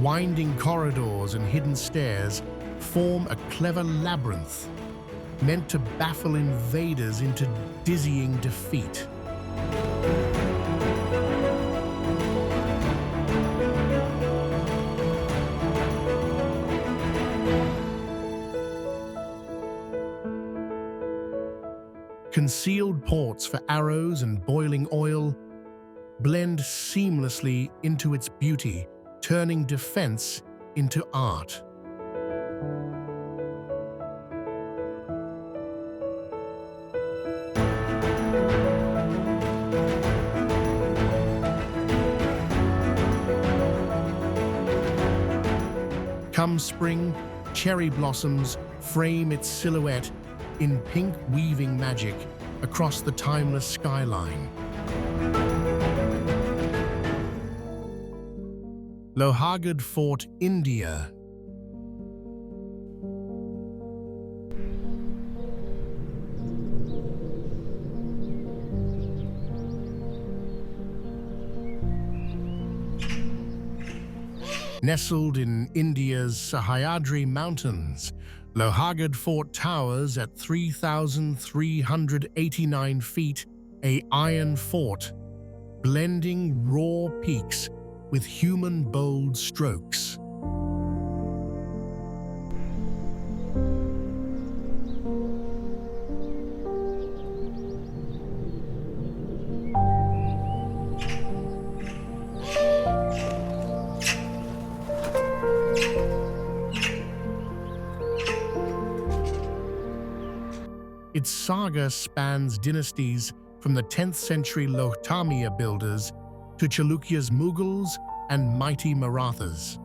Winding corridors and hidden stairs form a clever labyrinth, meant to baffle invaders into dizzying defeat. Concealed ports for arrows and boiling oil blend seamlessly into its beauty, turning defense into art. Come spring, cherry blossoms frame its silhouette in pink weaving magic across the timeless skyline. Lohagad Fort, India. Nestled in India's Sahyadri Mountains, Lohagad Fort towers at 3,389 feet, a iron fort, blending raw peaks with human bold strokes. Its saga spans dynasties from the 10th century Lohtamiya builders to Chalukya's Mughals and mighty Marathas.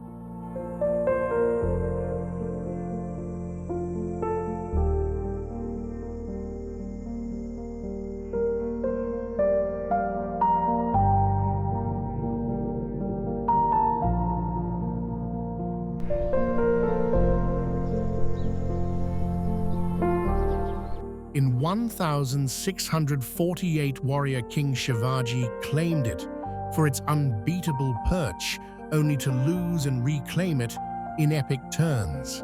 In 1648, warrior King Shivaji claimed it for its unbeatable perch, only to lose and reclaim it in epic turns.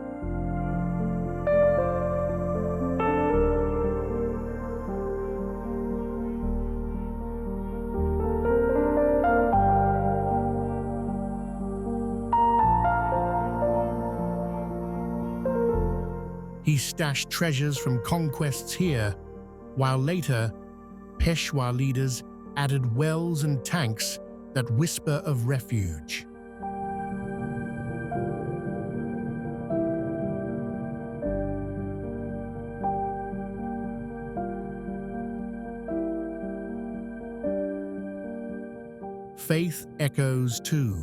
He stashed treasures from conquests here, while later, Peshwa leaders added wells and tanks that whisper of refuge. Faith echoes too.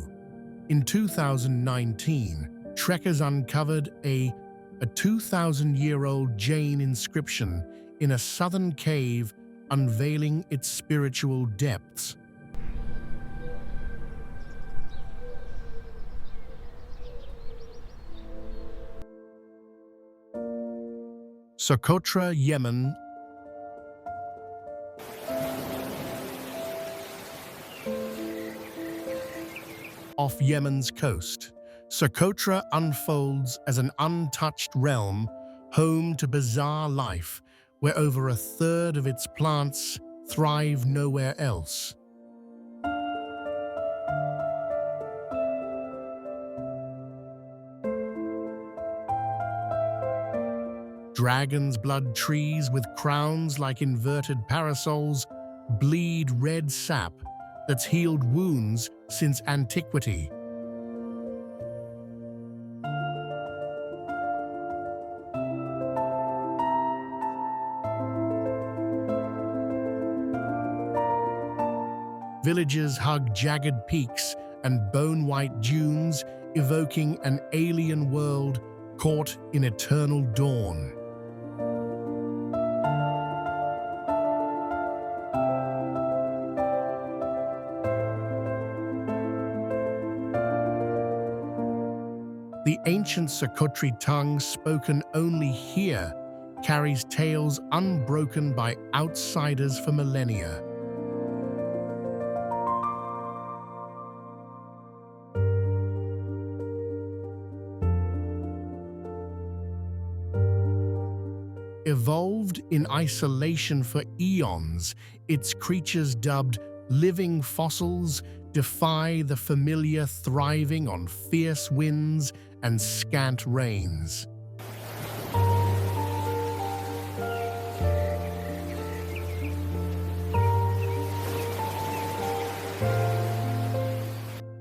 In 2019, trekkers uncovered a 2,000-year-old Jain inscription in a southern cave, unveiling its spiritual depths. Socotra, Yemen. Off Yemen's coast, Socotra unfolds as an untouched realm, home to bizarre life, where over a third of its plants thrive nowhere else. Dragon's blood trees with crowns like inverted parasols bleed red sap that's healed wounds since antiquity. Villages hug jagged peaks and bone-white dunes, evoking an alien world caught in eternal dawn. The ancient Socotra tongue, spoken only here, carries tales unbroken by outsiders for millennia. Evolved in isolation for eons, its creatures dubbed living fossils defy the familiar, thriving on fierce winds and scant rains.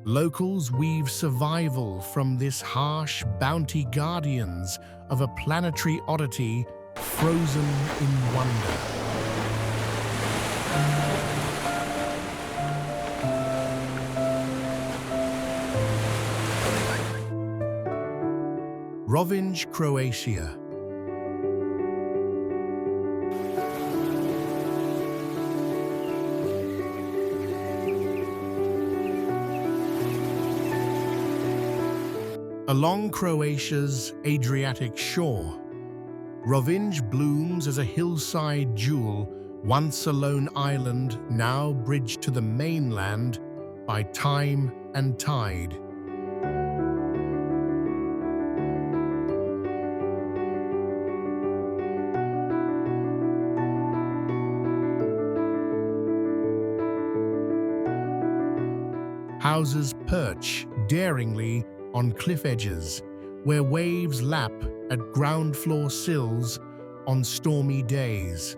Locals weave survival from this harsh bounty, guardians of a planetary oddity frozen in wonder. Rovinj, Croatia. Along Croatia's Adriatic shore, Rovinj blooms as a hillside jewel, once a lone island, now bridged to the mainland by time and tide. Houses perch daringly on cliff edges, where waves lap at ground floor sills on stormy days.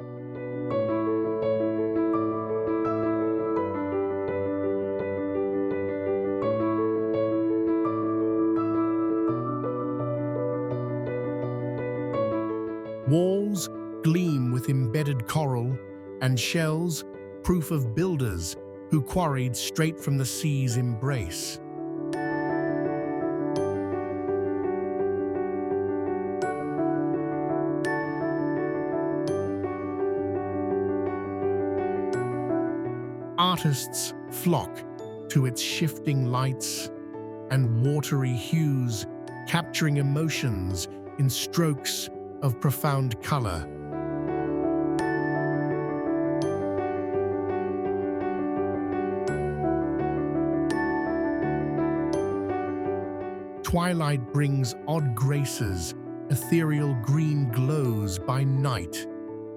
Walls gleam with embedded coral and shells, proof of builders who quarried straight from the sea's embrace. Artists flock to its shifting lights and watery hues, capturing emotions in strokes of profound color. Twilight brings odd graces, ethereal green glows by night,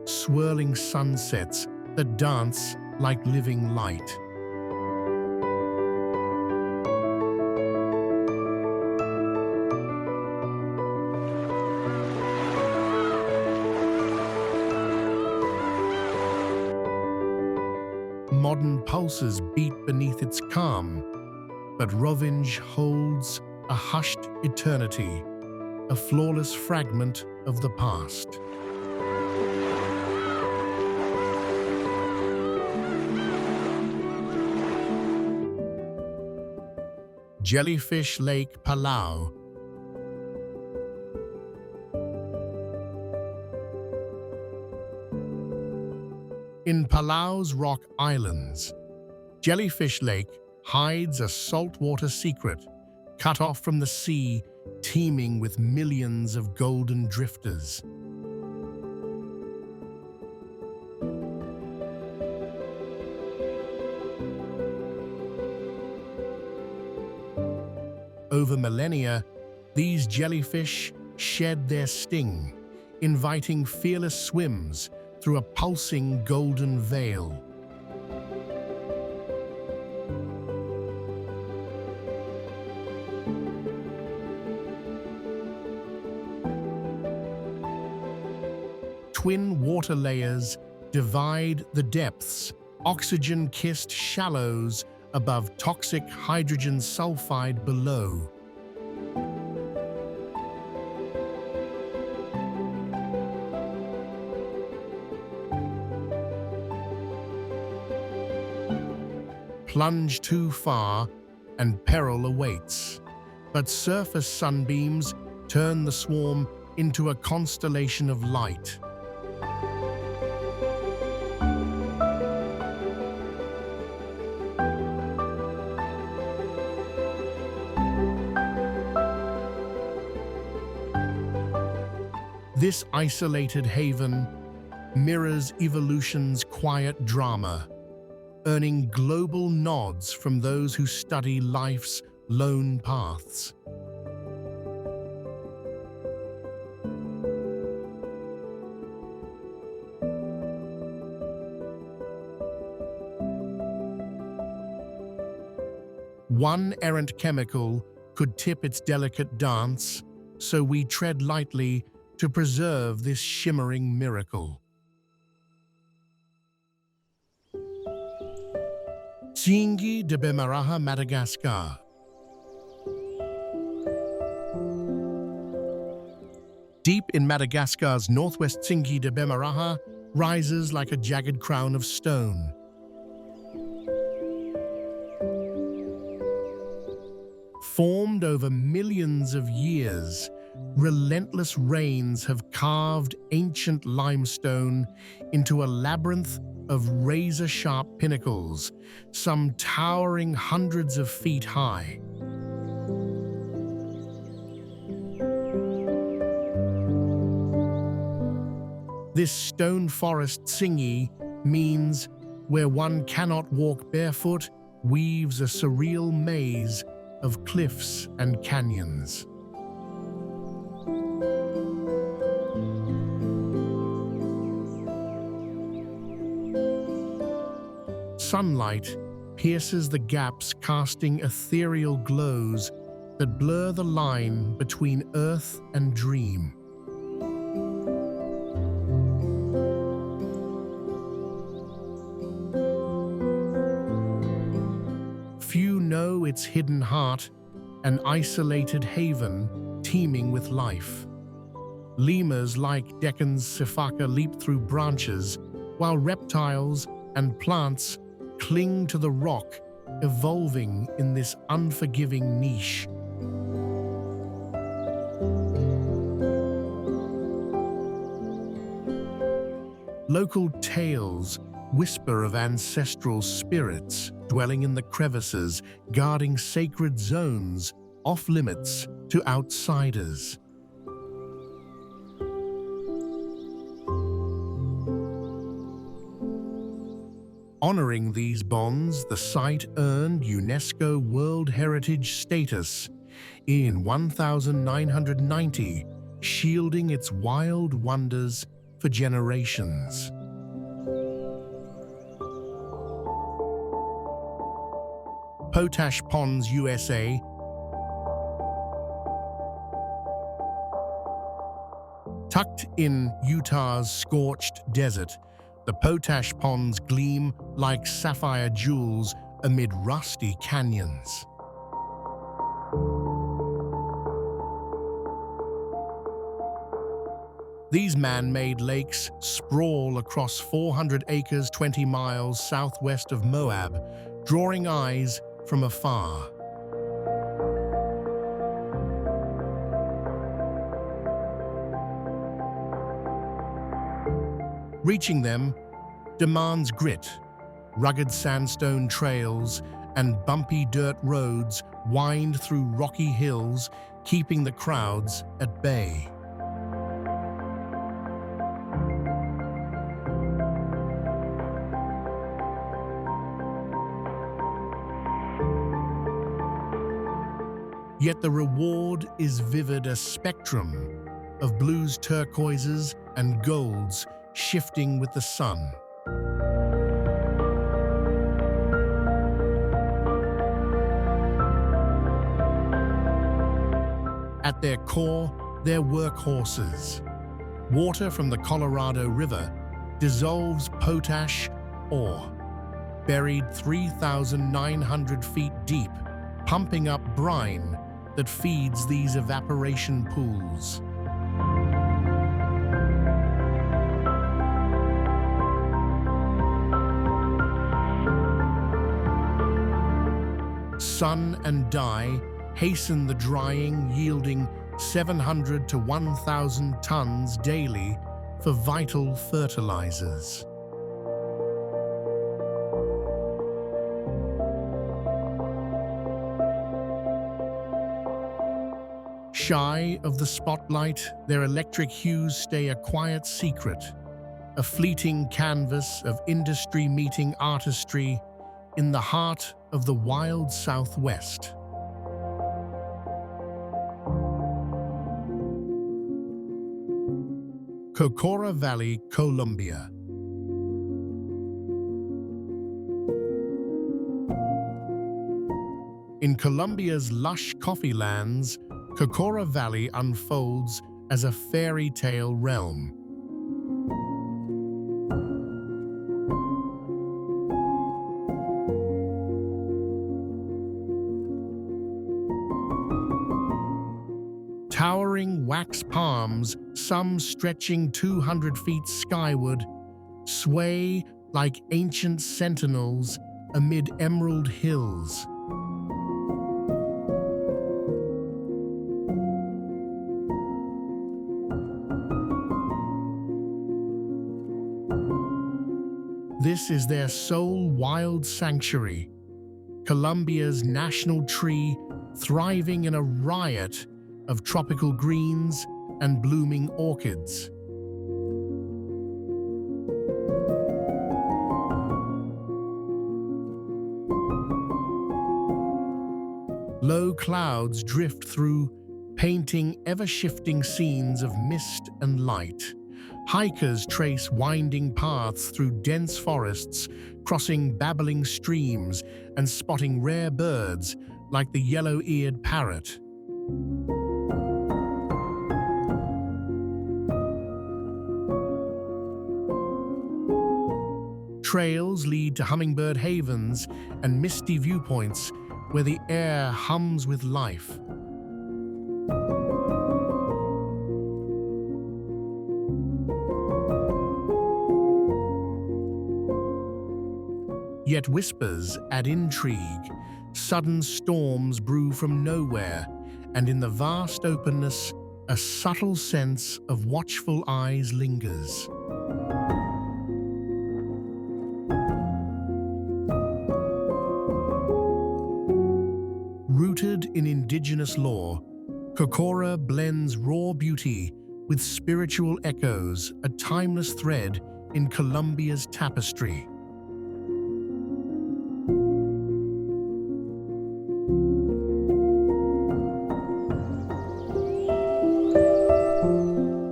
swirling sunsets that dance like living light. Modern pulses beat beneath its calm, but Rovinj holds a hushed eternity, a flawless fragment of the past. Jellyfish Lake, Palau. In Palau's rock islands, Jellyfish Lake hides a saltwater secret, cut off from the sea, teeming with millions of golden drifters. Over millennia, these jellyfish shed their sting, inviting fearless swims through a pulsing golden veil. Twin water layers divide the depths, oxygen-kissed shallows above toxic hydrogen sulfide below. plunge too far and peril awaits. But surface sunbeams turn the swarm into a constellation of light. This isolated haven mirrors evolution's quiet drama, earning global nods from those who study life's lone paths. One errant chemical could tip its delicate dance, so we tread lightly to preserve this shimmering miracle. Tsingy de Bemaraha, Madagascar. Deep in Madagascar's northwest, Tsingy de Bemaraha rises like a jagged crown of stone. Formed over millions of years, relentless rains have carved ancient limestone into a labyrinth of razor-sharp pinnacles, some towering hundreds of feet high. This stone forest, Tsingy, means where one cannot walk barefoot, weaves a surreal maze of cliffs and canyons. Sunlight pierces the gaps, casting ethereal glows that blur the line between earth and dream. Few know its hidden heart, an isolated haven teeming with life. Lemurs like Deccan's sifaka leap through branches, while reptiles and plants cling to the rock, evolving in this unforgiving niche. Local tales whisper of ancestral spirits dwelling in the crevices, guarding sacred zones off-limits to outsiders. Honoring these bonds, the site earned UNESCO World Heritage status in 1990, shielding its wild wonders for generations. Potash Ponds, USA. Tucked in Utah's scorched desert, the Potash Ponds gleam like sapphire jewels amid rusty canyons. These man-made lakes sprawl across 400 acres 20 miles southwest of Moab, drawing eyes from afar. Reaching them demands grit. Rugged sandstone trails and bumpy dirt roads wind through rocky hills, keeping the crowds at bay. Yet the reward is vivid, a spectrum of blues, turquoises, and golds shifting with the sun. At their core, they're workhorses. Water from the Colorado River dissolves potash ore, buried 3,900 feet deep, pumping up brine that feeds these evaporation pools. sun and dye hasten the drying, yielding 700 to 1,000 tons daily for vital fertilizers. Shy of the spotlight, their electric hues stay a quiet secret, a fleeting canvas of industry meeting artistry in the heart of the wild Southwest. Cocora Valley, Colombia. In Colombia's lush coffee lands, Cocora Valley unfolds as a fairy tale realm. Towering wax palms, some stretching 200 feet skyward, sway like ancient sentinels amid emerald hills. This is their sole wild sanctuary, Colombia's national tree, thriving in a riot of tropical greens and blooming orchids. Low clouds drift through, painting ever-shifting scenes of mist and light. Hikers trace winding paths through dense forests, crossing babbling streams and spotting rare birds like the yellow-eared parrot. Trails lead to hummingbird havens and misty viewpoints where the air hums with life. Yet whispers add intrigue. Sudden storms brew from nowhere, and in the vast openness, a subtle sense of watchful eyes lingers. Rooted in indigenous lore, Cocora blends raw beauty with spiritual echoes, a timeless thread in Colombia's tapestry.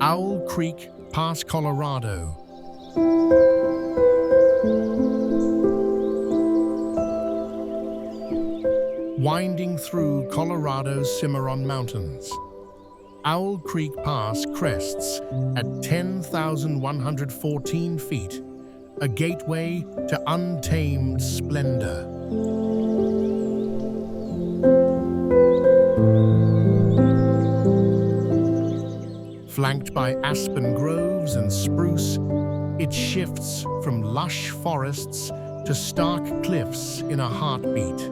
Owl Creek, Pass Colorado. Winding through Colorado's Cimarron Mountains. Owl Creek Pass crests at 10,114 feet, a gateway to untamed splendor. Flanked by aspen groves and spruce, it shifts from lush forests to stark cliffs in a heartbeat.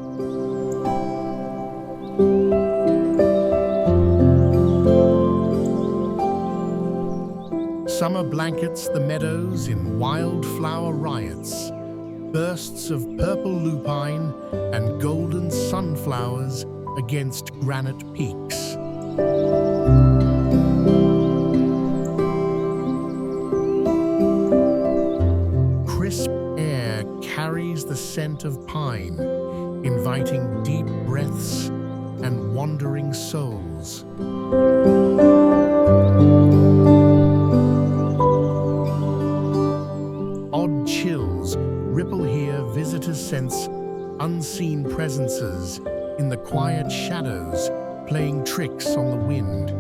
Summer blankets the meadows in wildflower riots, bursts of purple lupine and golden sunflowers against granite peaks. Crisp air carries the scent of pine, inviting deep breaths and wandering souls. Odd chills ripple here, visitors sense unseen presences in the quiet shadows, playing tricks on the wind.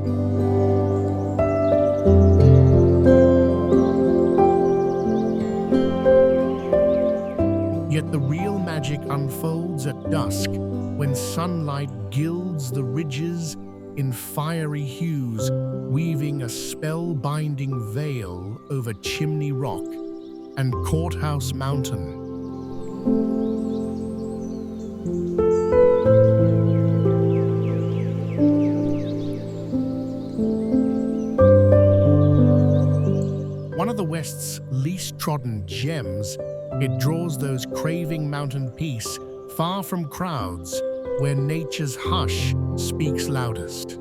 Yet the real magic unfolds at dusk, when sunlight gilds the ridges in fiery hues, weaving a spellbinding veil over Chimney Rock and Courthouse Mountain. the West's least trodden gems, it draws those craving mountain peace far from crowds, where nature's hush speaks loudest.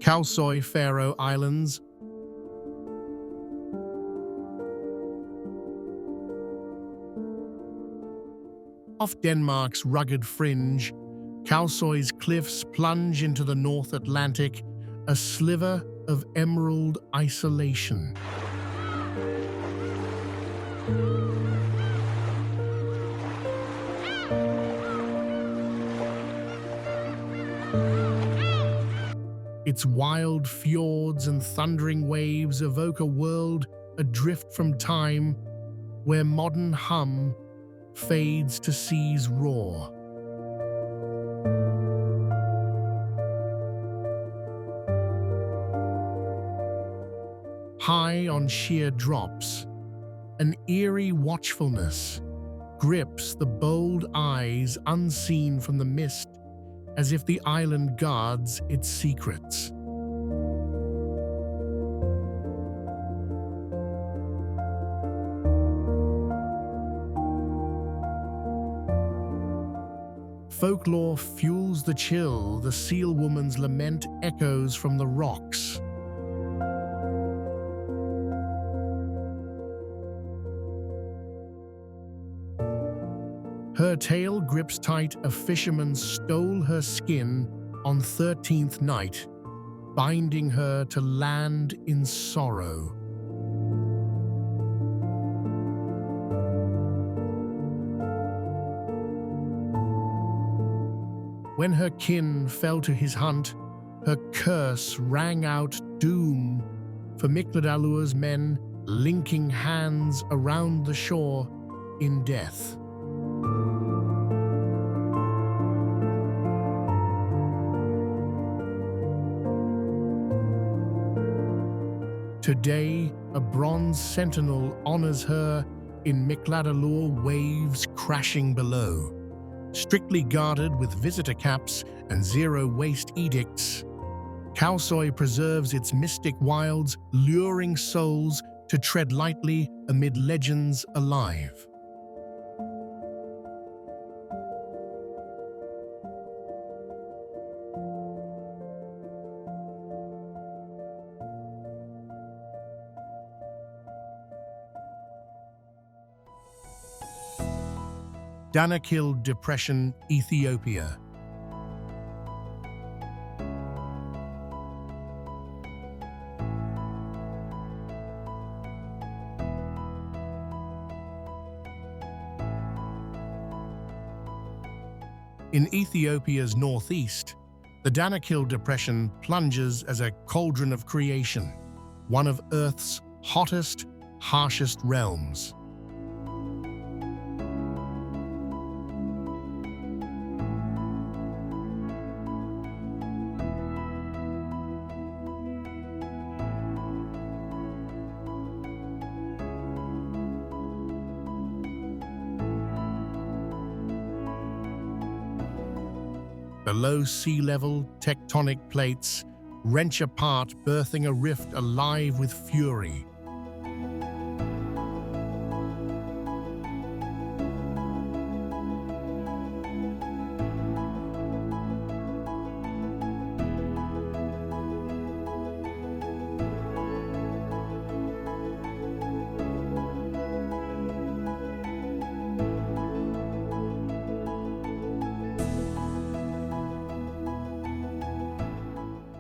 Kalsoy Faroe Islands. Off Denmark's rugged fringe, Kalsoy's cliffs plunge into the North Atlantic, a sliver of emerald isolation. Its wild fjords and thundering waves evoke a world adrift from time, where modern hum fades to sea's roar. High on sheer drops, an eerie watchfulness grips the bold eyes unseen from the mist, as if the island guards its secrets. Folklore fuels the chill, the seal woman's lament echoes from the rocks. Her tail grips tight, a fisherman stole her skin on 13th night, binding her to land in sorrow. When her kin fell to his hunt, her curse rang out doom for Mikladalur's men, linking hands around the shore in death. Today, a bronze sentinel honors her in Mikladalur, waves crashing below. Strictly guarded with visitor caps and zero-waste edicts, Kalsoy preserves its mystic wilds, luring souls to tread lightly amid legends alive. Danakil Depression, Ethiopia. In Ethiopia's northeast, the Danakil Depression plunges as a cauldron of creation, one of Earth's hottest, harshest realms. Below sea level, tectonic plates wrench apart, birthing a rift alive with fury.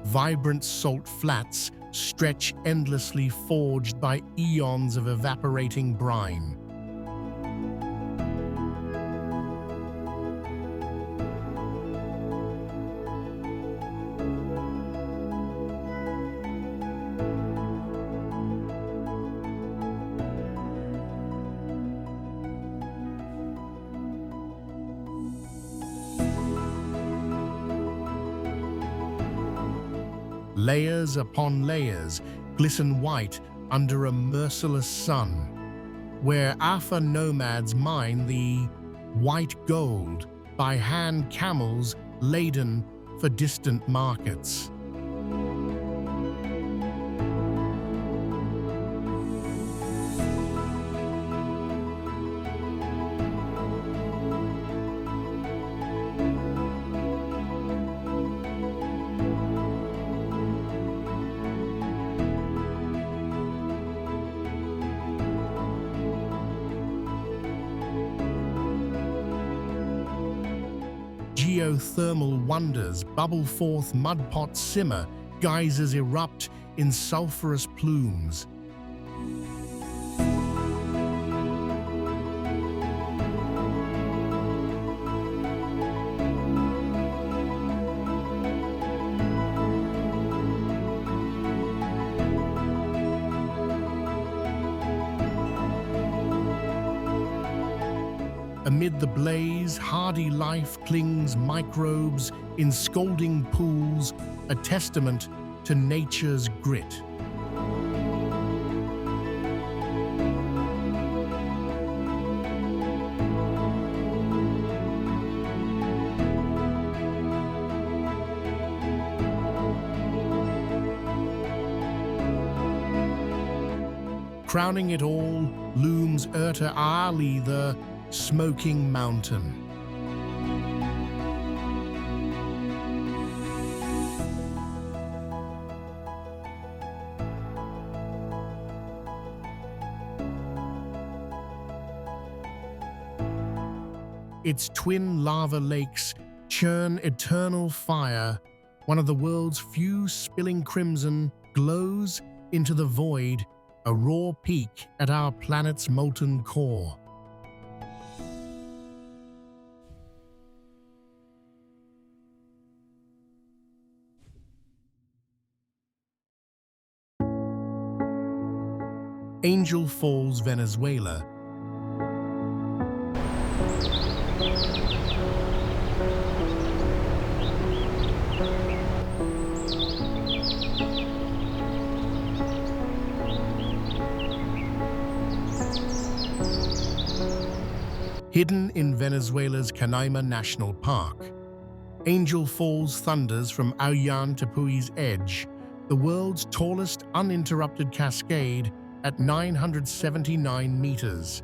Vibrant salt flats stretch endlessly, forged by eons of evaporating brine. Layers upon layers glisten white under a merciless sun, where Afa nomads mine the white gold by hand camels laden for distant markets. Geothermal wonders bubble forth, mud pots simmer, geysers erupt in sulphurous plumes. Amid the blaze, hardy life clings microbes in scalding pools, a testament to nature's grit. Crowning it all looms Erta Ali, the Smoking Mountain. Its twin lava lakes churn eternal fire. One of the world's few spilling crimson glows into the void, a raw peak at our planet's molten core. Angel Falls, Venezuela. Hidden in Venezuela's Canaima National Park, Angel Falls thunders from Auyan Tepui's edge, the world's tallest uninterrupted cascade at 979 meters.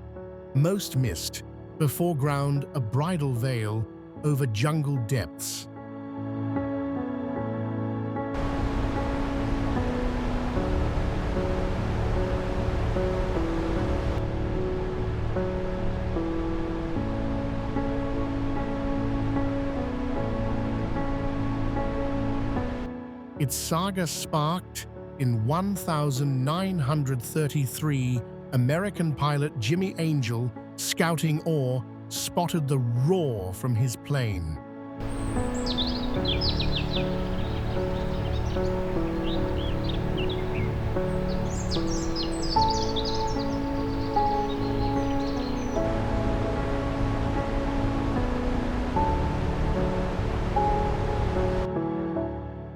Most missed, before ground a bridal veil over jungle depths. Its saga sparked in 1933, American pilot Jimmy Angel, scouting ore, spotted the roar from his plane.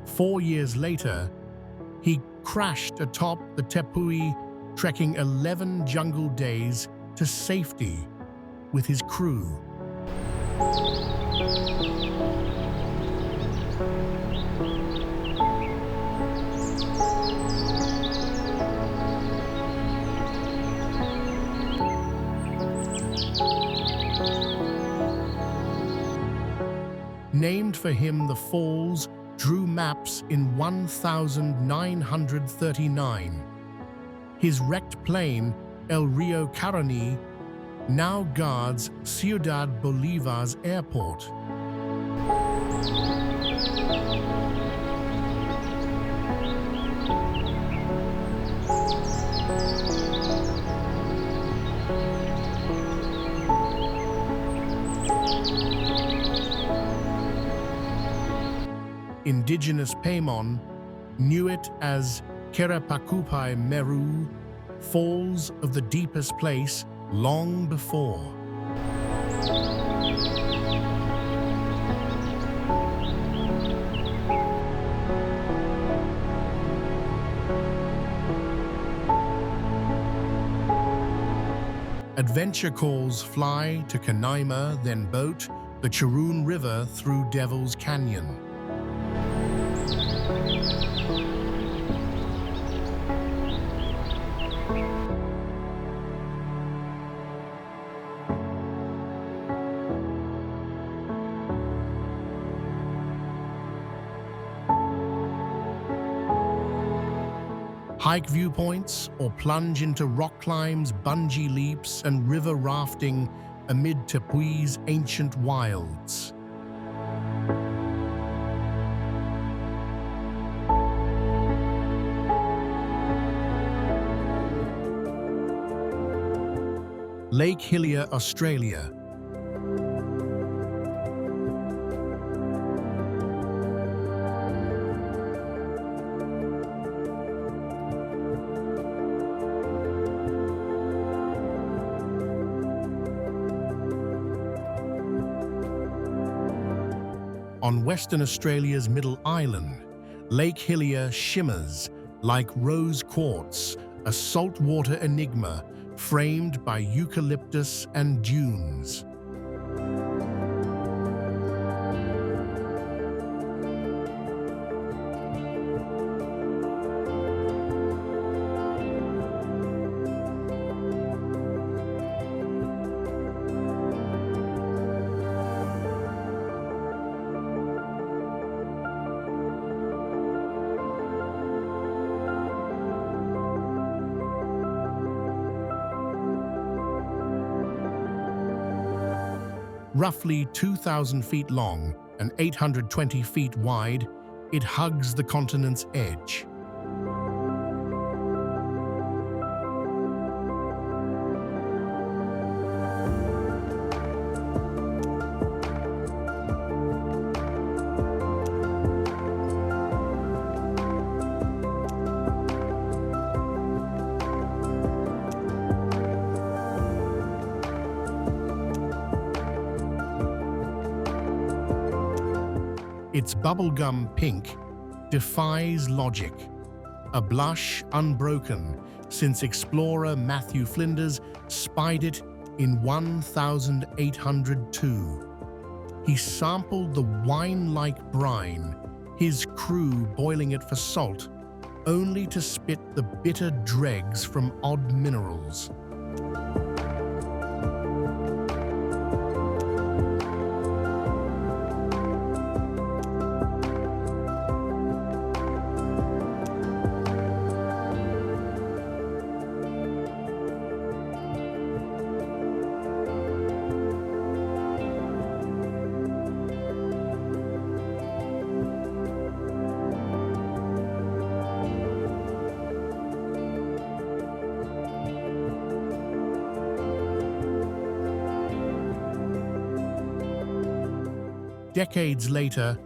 Four years later, he crashed atop the Tepui, trekking 11 jungle days to safety with his crew. Named for him, the falls drew maps in 1939. His wrecked plane, El Rio Caroni, now guards Ciudad Bolivar's airport. Indigenous Paimon knew it as Kerapakupai Meru, Falls of the Deepest Place, long before. Adventure calls fly to Canaima, then boat the Charoon River through Devil's Canyon. Hike viewpoints or plunge into rock climbs, bungee leaps, and river rafting amid Tepui's ancient wilds. Lake Hillier, Australia. On Western Australia's Middle Island, Lake Hillier shimmers like rose quartz, a saltwater enigma framed by eucalyptus and dunes. Roughly 2,000 feet long and 820 feet wide, it hugs the continent's edge. Its bubblegum pink defies logic, a blush unbroken since explorer Matthew Flinders spied it in 1802. He sampled the wine-like brine, his crew boiling it for salt, only to spit the bitter dregs from odd minerals. Decades later,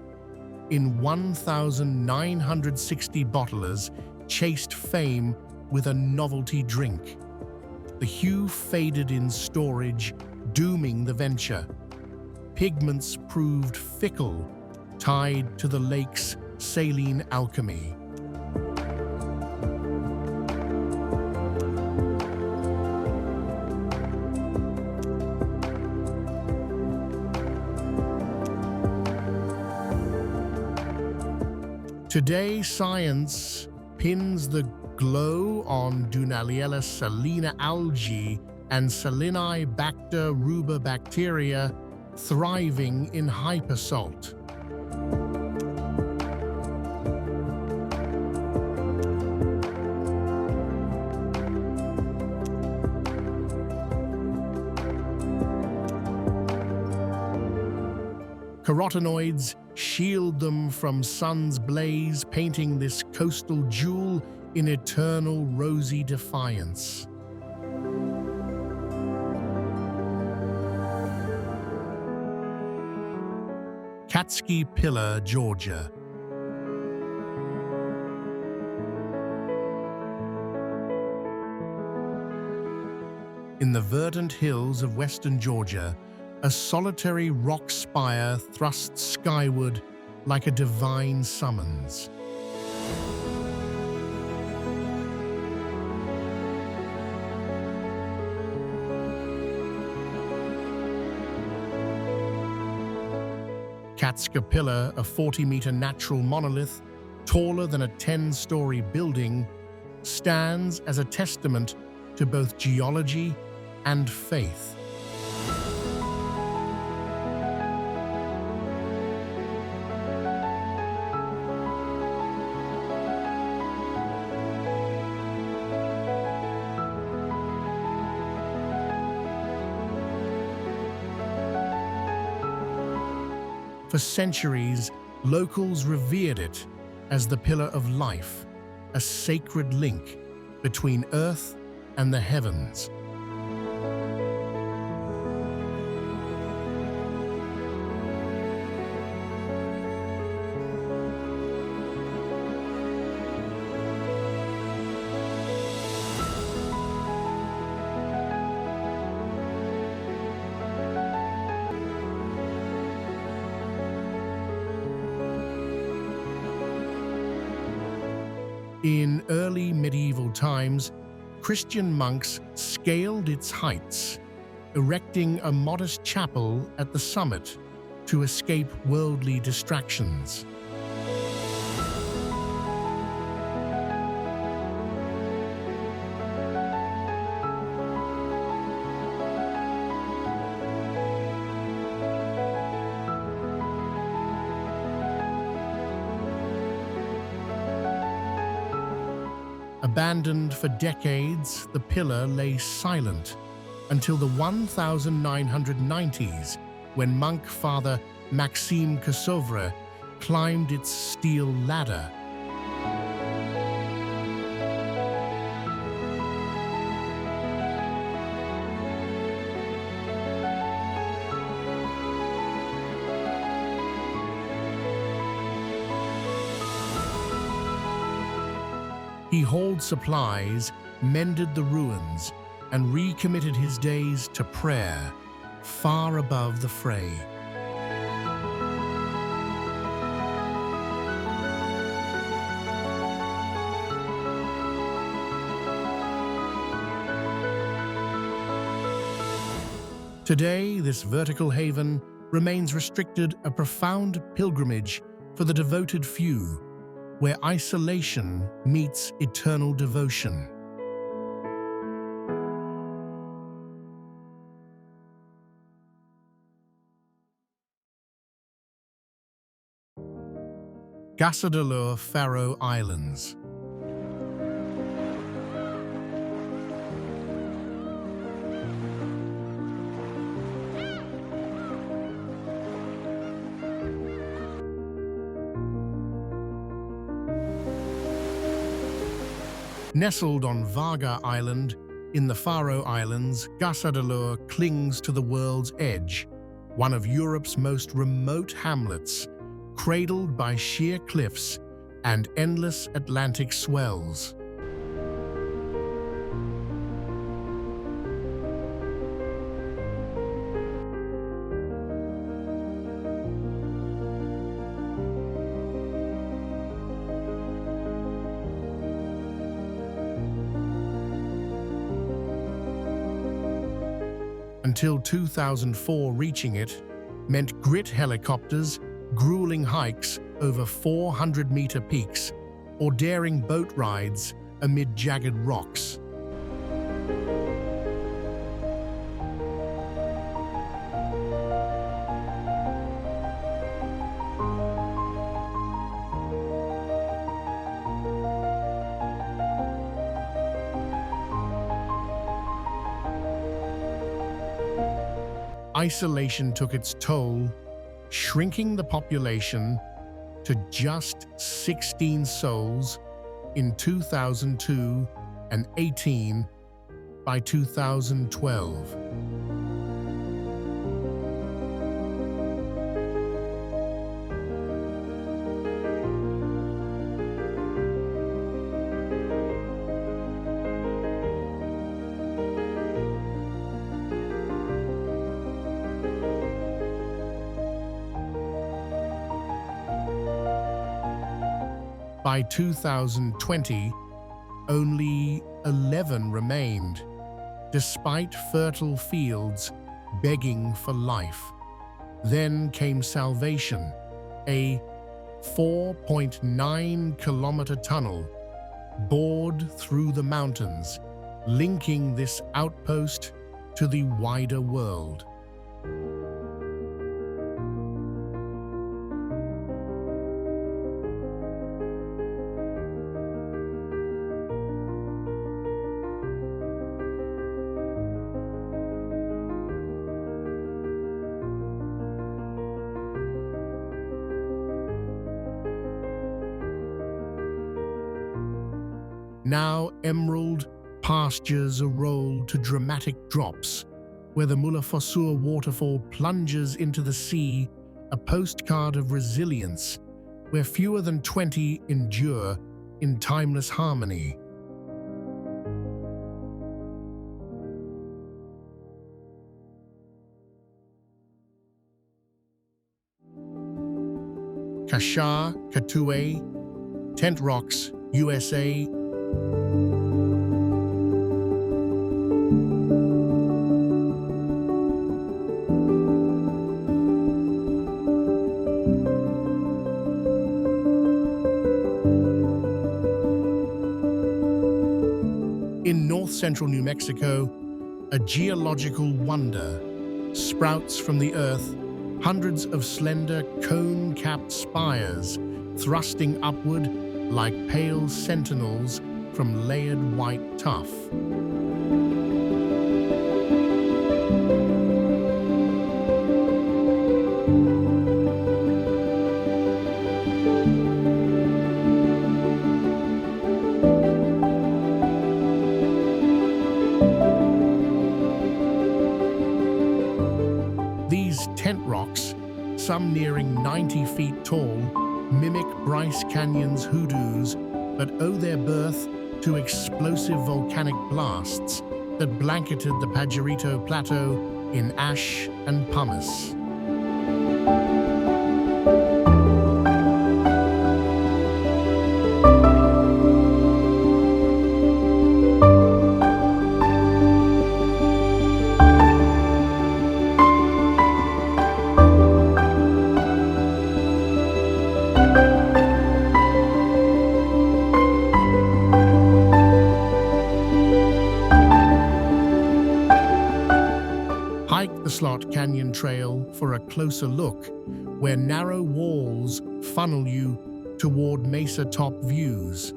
in 1,960 bottlers chased fame with a novelty drink. The hue faded in storage, dooming the venture. Pigments proved fickle, tied to the lake's saline alchemy. Today, science pins the glow on Dunaliella salina algae and Salinibacter ruber bacteria thriving in hypersalt. Carotenoids shield them from sun's blaze, painting this coastal jewel in eternal rosy defiance. Katskhi Pillar, Georgia. In the verdant hills of western Georgia, a solitary rock spire thrusts skyward like a divine summons. Katskhi Pillar, a 40-meter natural monolith, taller than a 10-story building, stands as a testament to both geology and faith. For centuries, locals revered it as the pillar of life, a sacred link between earth and the heavens. In early medieval times, Christian monks scaled its heights, erecting a modest chapel at the summit to escape worldly distractions. Abandoned for decades, the pillar lay silent until the 1990s, when monk Father Maxime Kosovre climbed its steel ladder. He hauled supplies, mended the ruins, and recommitted his days to prayer, far above the fray. Today, this vertical haven remains restricted a profound pilgrimage for the devoted few, where isolation meets eternal devotion. Gassadalur Faroe Islands. Nestled on Varga Island in the Faroe Islands, Gassadalur clings to the world's edge, one of Europe's most remote hamlets, cradled by sheer cliffs and endless Atlantic swells. Until 2004, reaching it meant grit helicopters, grueling hikes over 400-meter peaks, or daring boat rides amid jagged rocks. Isolation took its toll, shrinking the population to just 16 souls in 2002 and 18 by 2012. By 2020, only 11 remained, despite fertile fields begging for life. Then came Salvation, a 4.9-kilometer tunnel bored through the mountains, linking this outpost to the wider world. Now emerald pastures are rolled to dramatic drops, where the Mulafosur waterfall plunges into the sea, a postcard of resilience, where fewer than 20 endure in timeless harmony. Kasha-Katuwe, Tent Rocks, USA. In north-central New Mexico, a geological wonder sprouts from the earth, hundreds of slender cone-capped spires thrusting upward like pale sentinels from layered white tuff. These tent rocks, some nearing 90 feet tall, mimic Bryce Canyon's hoodoos, but owe their birth to explosive volcanic blasts that blanketed the Pajarito Plateau in ash and pumice. Hike the Slot Canyon Trail for a closer look, where narrow walls funnel you toward mesa-top views.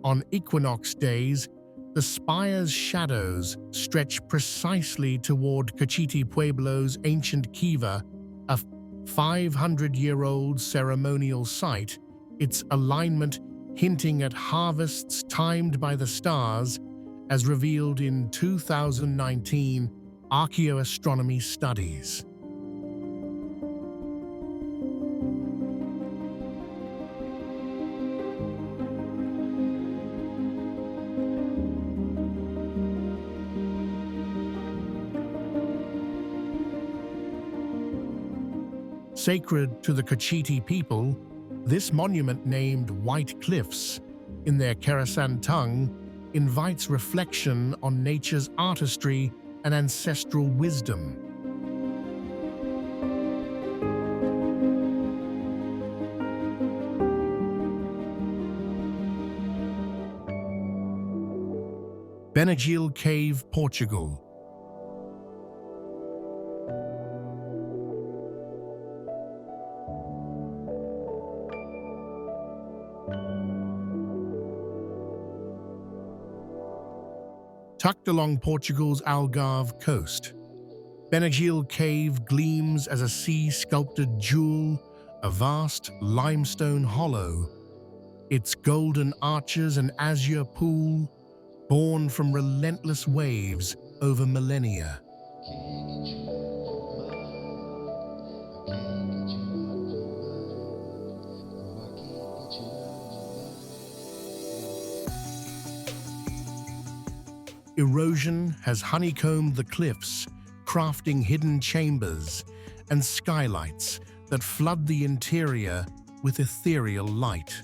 On equinox days, the spire's shadows stretch precisely toward Cachiti Pueblo's ancient kiva, a 500-year-old ceremonial site, its alignment hinting at harvests timed by the stars, as revealed in 2019 archaeoastronomy studies. Sacred to the Cachiti people, this monument, named White Cliffs in their Kerasan tongue, invites reflection on nature's artistry and ancestral wisdom. Benagil Cave, Portugal. Tucked along Portugal's Algarve coast, Benagil Cave gleams as a sea-sculpted jewel, a vast limestone hollow. Its golden arches and azure pool, born from relentless waves over millennia. Erosion has honeycombed the cliffs, crafting hidden chambers and skylights that flood the interior with ethereal light.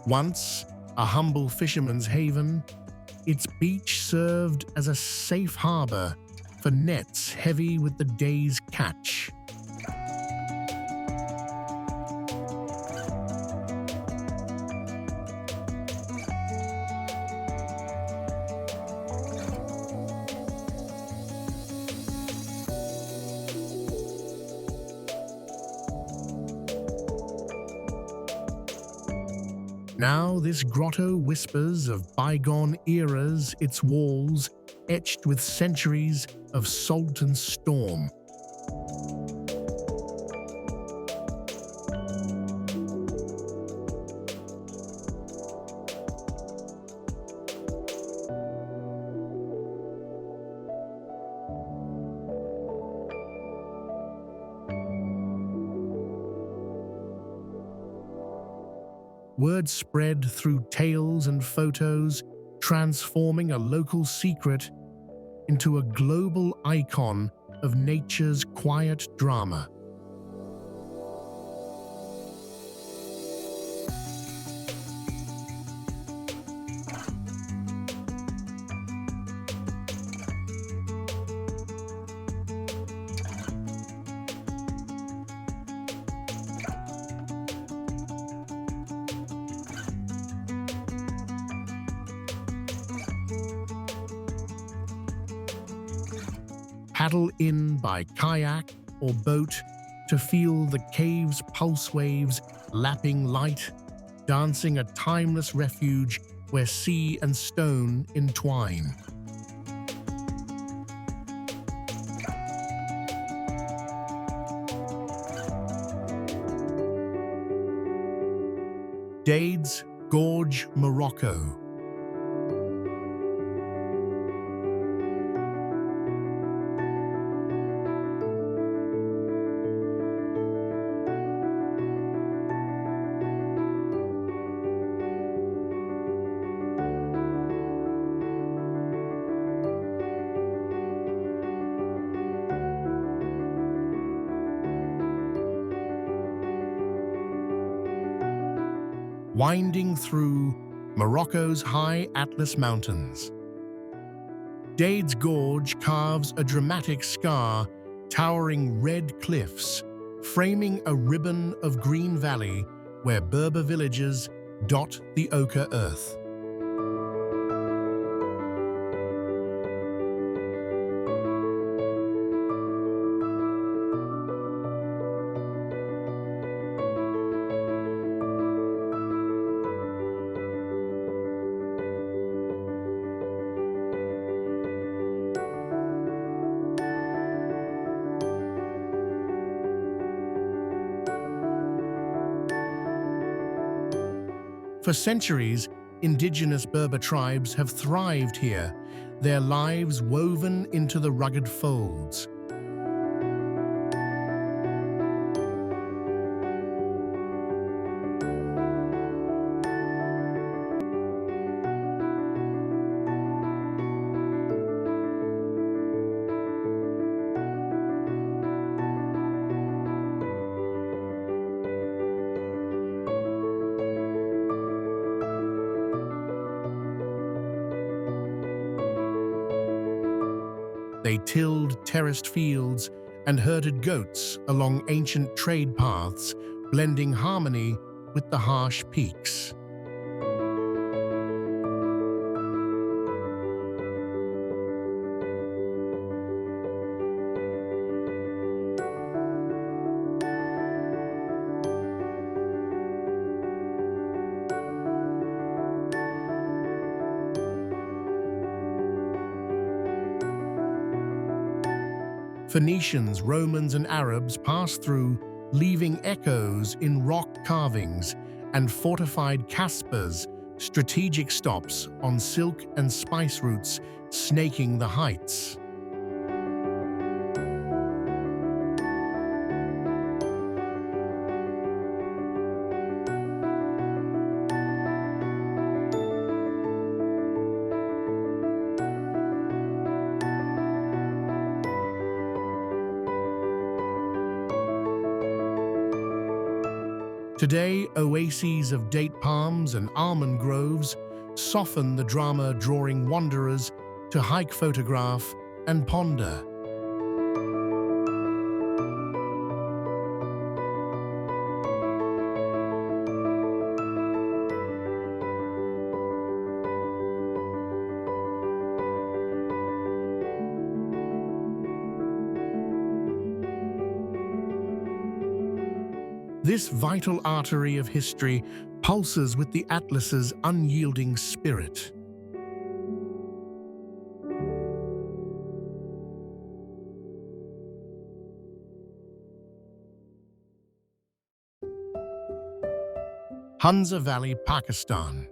Once a humble fisherman's haven, its beach served as a safe harbor for nets heavy with the day's catch. Now this grotto whispers of bygone eras, its walls etched with centuries of salt and storm. Word spread through tales and photos, transforming a local secret into a global icon of nature's quiet drama. Paddle in by kayak or boat to feel the cave's pulse waves lapping light, dancing a timeless refuge where sea and stone entwine. Dade's Gorge, Morocco. Winding through Morocco's high Atlas Mountains. Dade's Gorge carves a dramatic scar, towering red cliffs, framing a ribbon of green valley where Berber villages dot the ochre earth. For centuries, indigenous Berber tribes have thrived here, their lives woven into the rugged folds. They tilled terraced fields and herded goats along ancient trade paths, blending harmony with the harsh peaks. Phoenicians, Romans, and Arabs passed through, leaving echoes in rock carvings and fortified kasbahs strategic stops on silk and spice routes snaking the heights. Today, oases of date palms and almond groves soften the drama, drawing wanderers to hike, photograph, and ponder. This vital artery of history pulses with the Atlas's unyielding spirit. Hunza Valley, Pakistan.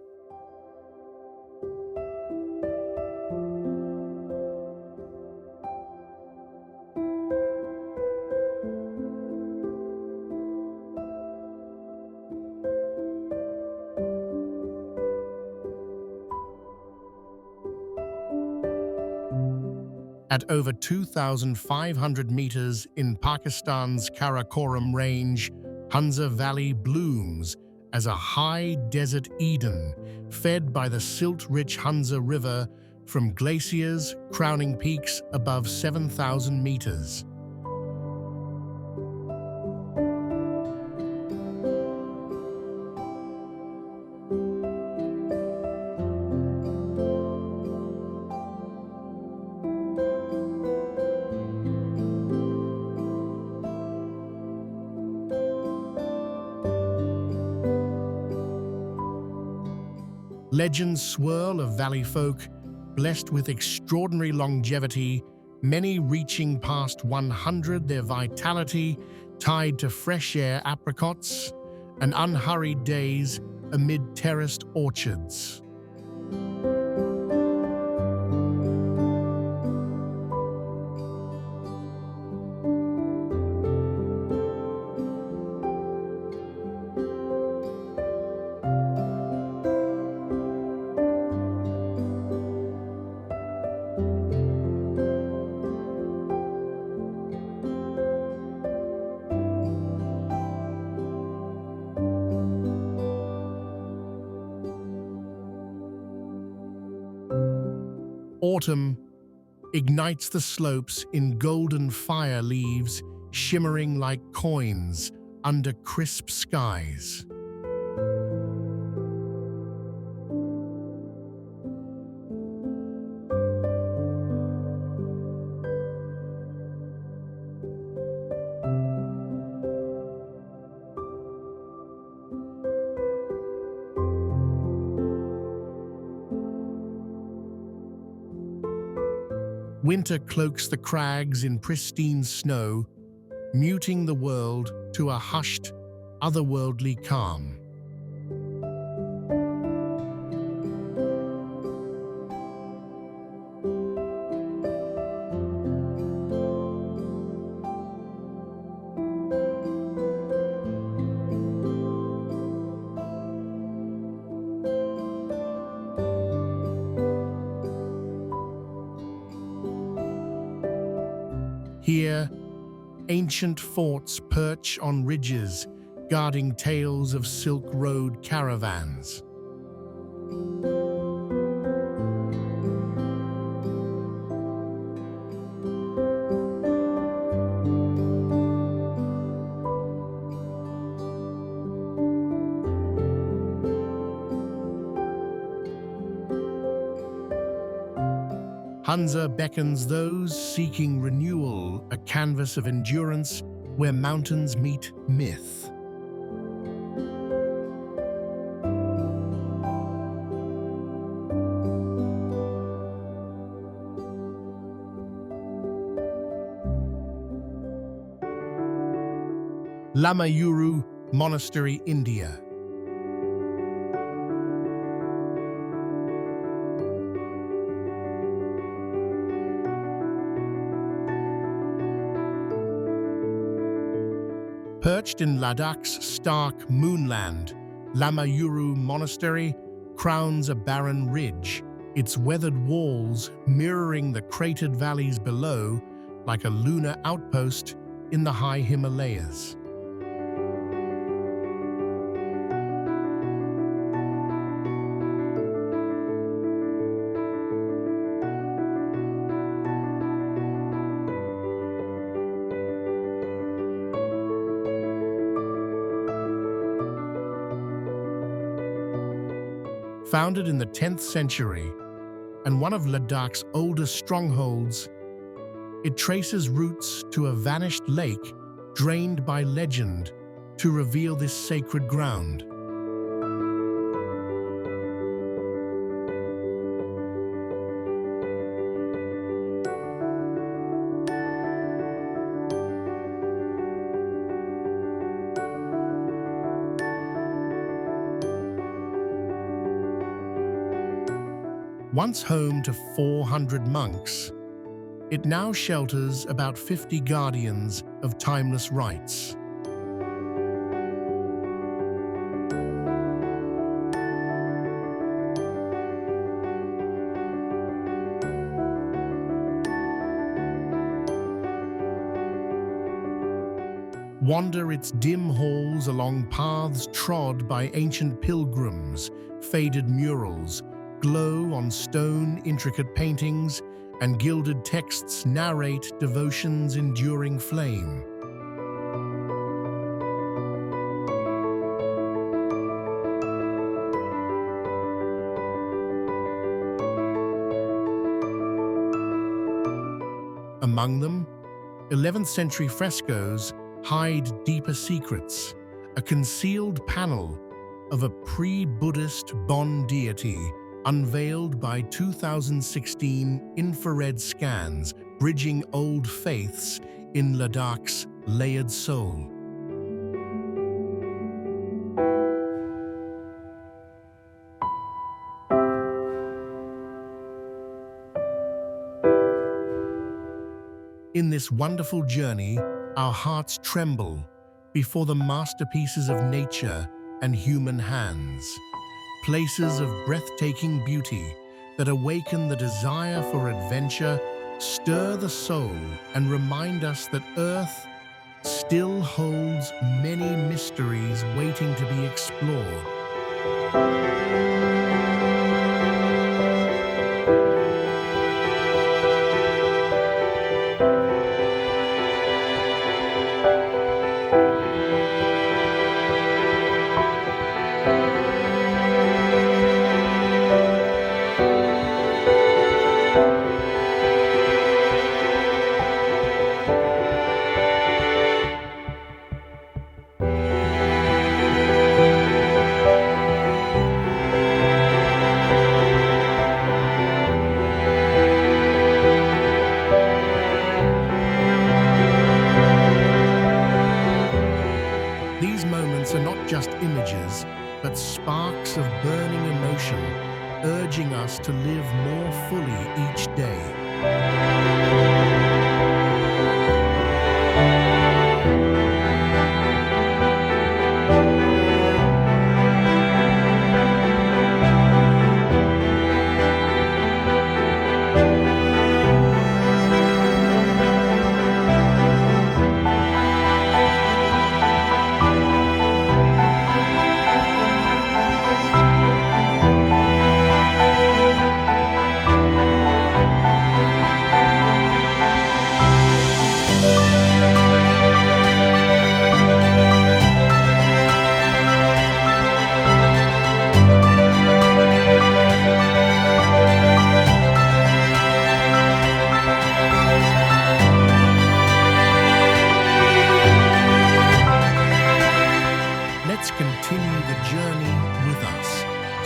At over 2,500 meters in Pakistan's Karakoram range, Hunza Valley blooms as a high desert Eden, fed by the silt-rich Hunza River from glaciers crowning peaks above 7,000 meters. Legends swirl of valley folk, blessed with extraordinary longevity, many reaching past 100, their vitality tied to fresh air apricots and unhurried days amid terraced orchards. Autumn ignites the slopes in golden fire leaves, shimmering like coins under crisp skies. Winter cloaks the crags in pristine snow, muting the world to a hushed, otherworldly calm. Here, ancient forts perch on ridges, guarding tales of Silk Road caravans. Hunza beckons those seeking renewal, a canvas of endurance where mountains meet myth. Lamayuru Monastery, India. Perched in Ladakh's stark moonland, Lamayuru Monastery crowns a barren ridge, its weathered walls mirroring the cratered valleys below like a lunar outpost in the high Himalayas. Founded in the 10th century and one of Ladakh's oldest strongholds, it traces roots to a vanished lake drained by legend to reveal this sacred ground. Once home to 400 monks, it now shelters about 50 guardians of timeless rites. Wander its dim halls along paths trod by ancient pilgrims, faded murals glow on stone, intricate paintings, and gilded texts narrate devotion's enduring flame. Among them, 11th century frescoes hide deeper secrets, a concealed panel of a pre-Buddhist Bon deity unveiled by 2016 infrared scans bridging old faiths in Ladakh's layered soul. In this wonderful journey, our hearts tremble before the masterpieces of nature and human hands. Places of breathtaking beauty that awaken the desire for adventure, stir the soul, and remind us that Earth still holds many mysteries waiting to be explored. Just images, but sparks of burning emotion, urging us to live more fully each day.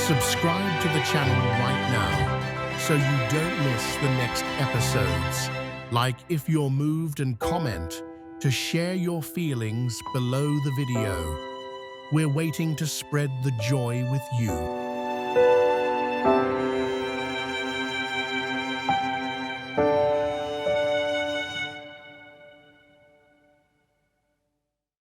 Subscribe to the channel right now so you don't miss the next episodes. Like if you're moved, and comment to share your feelings below the video. We're waiting to spread the joy with you.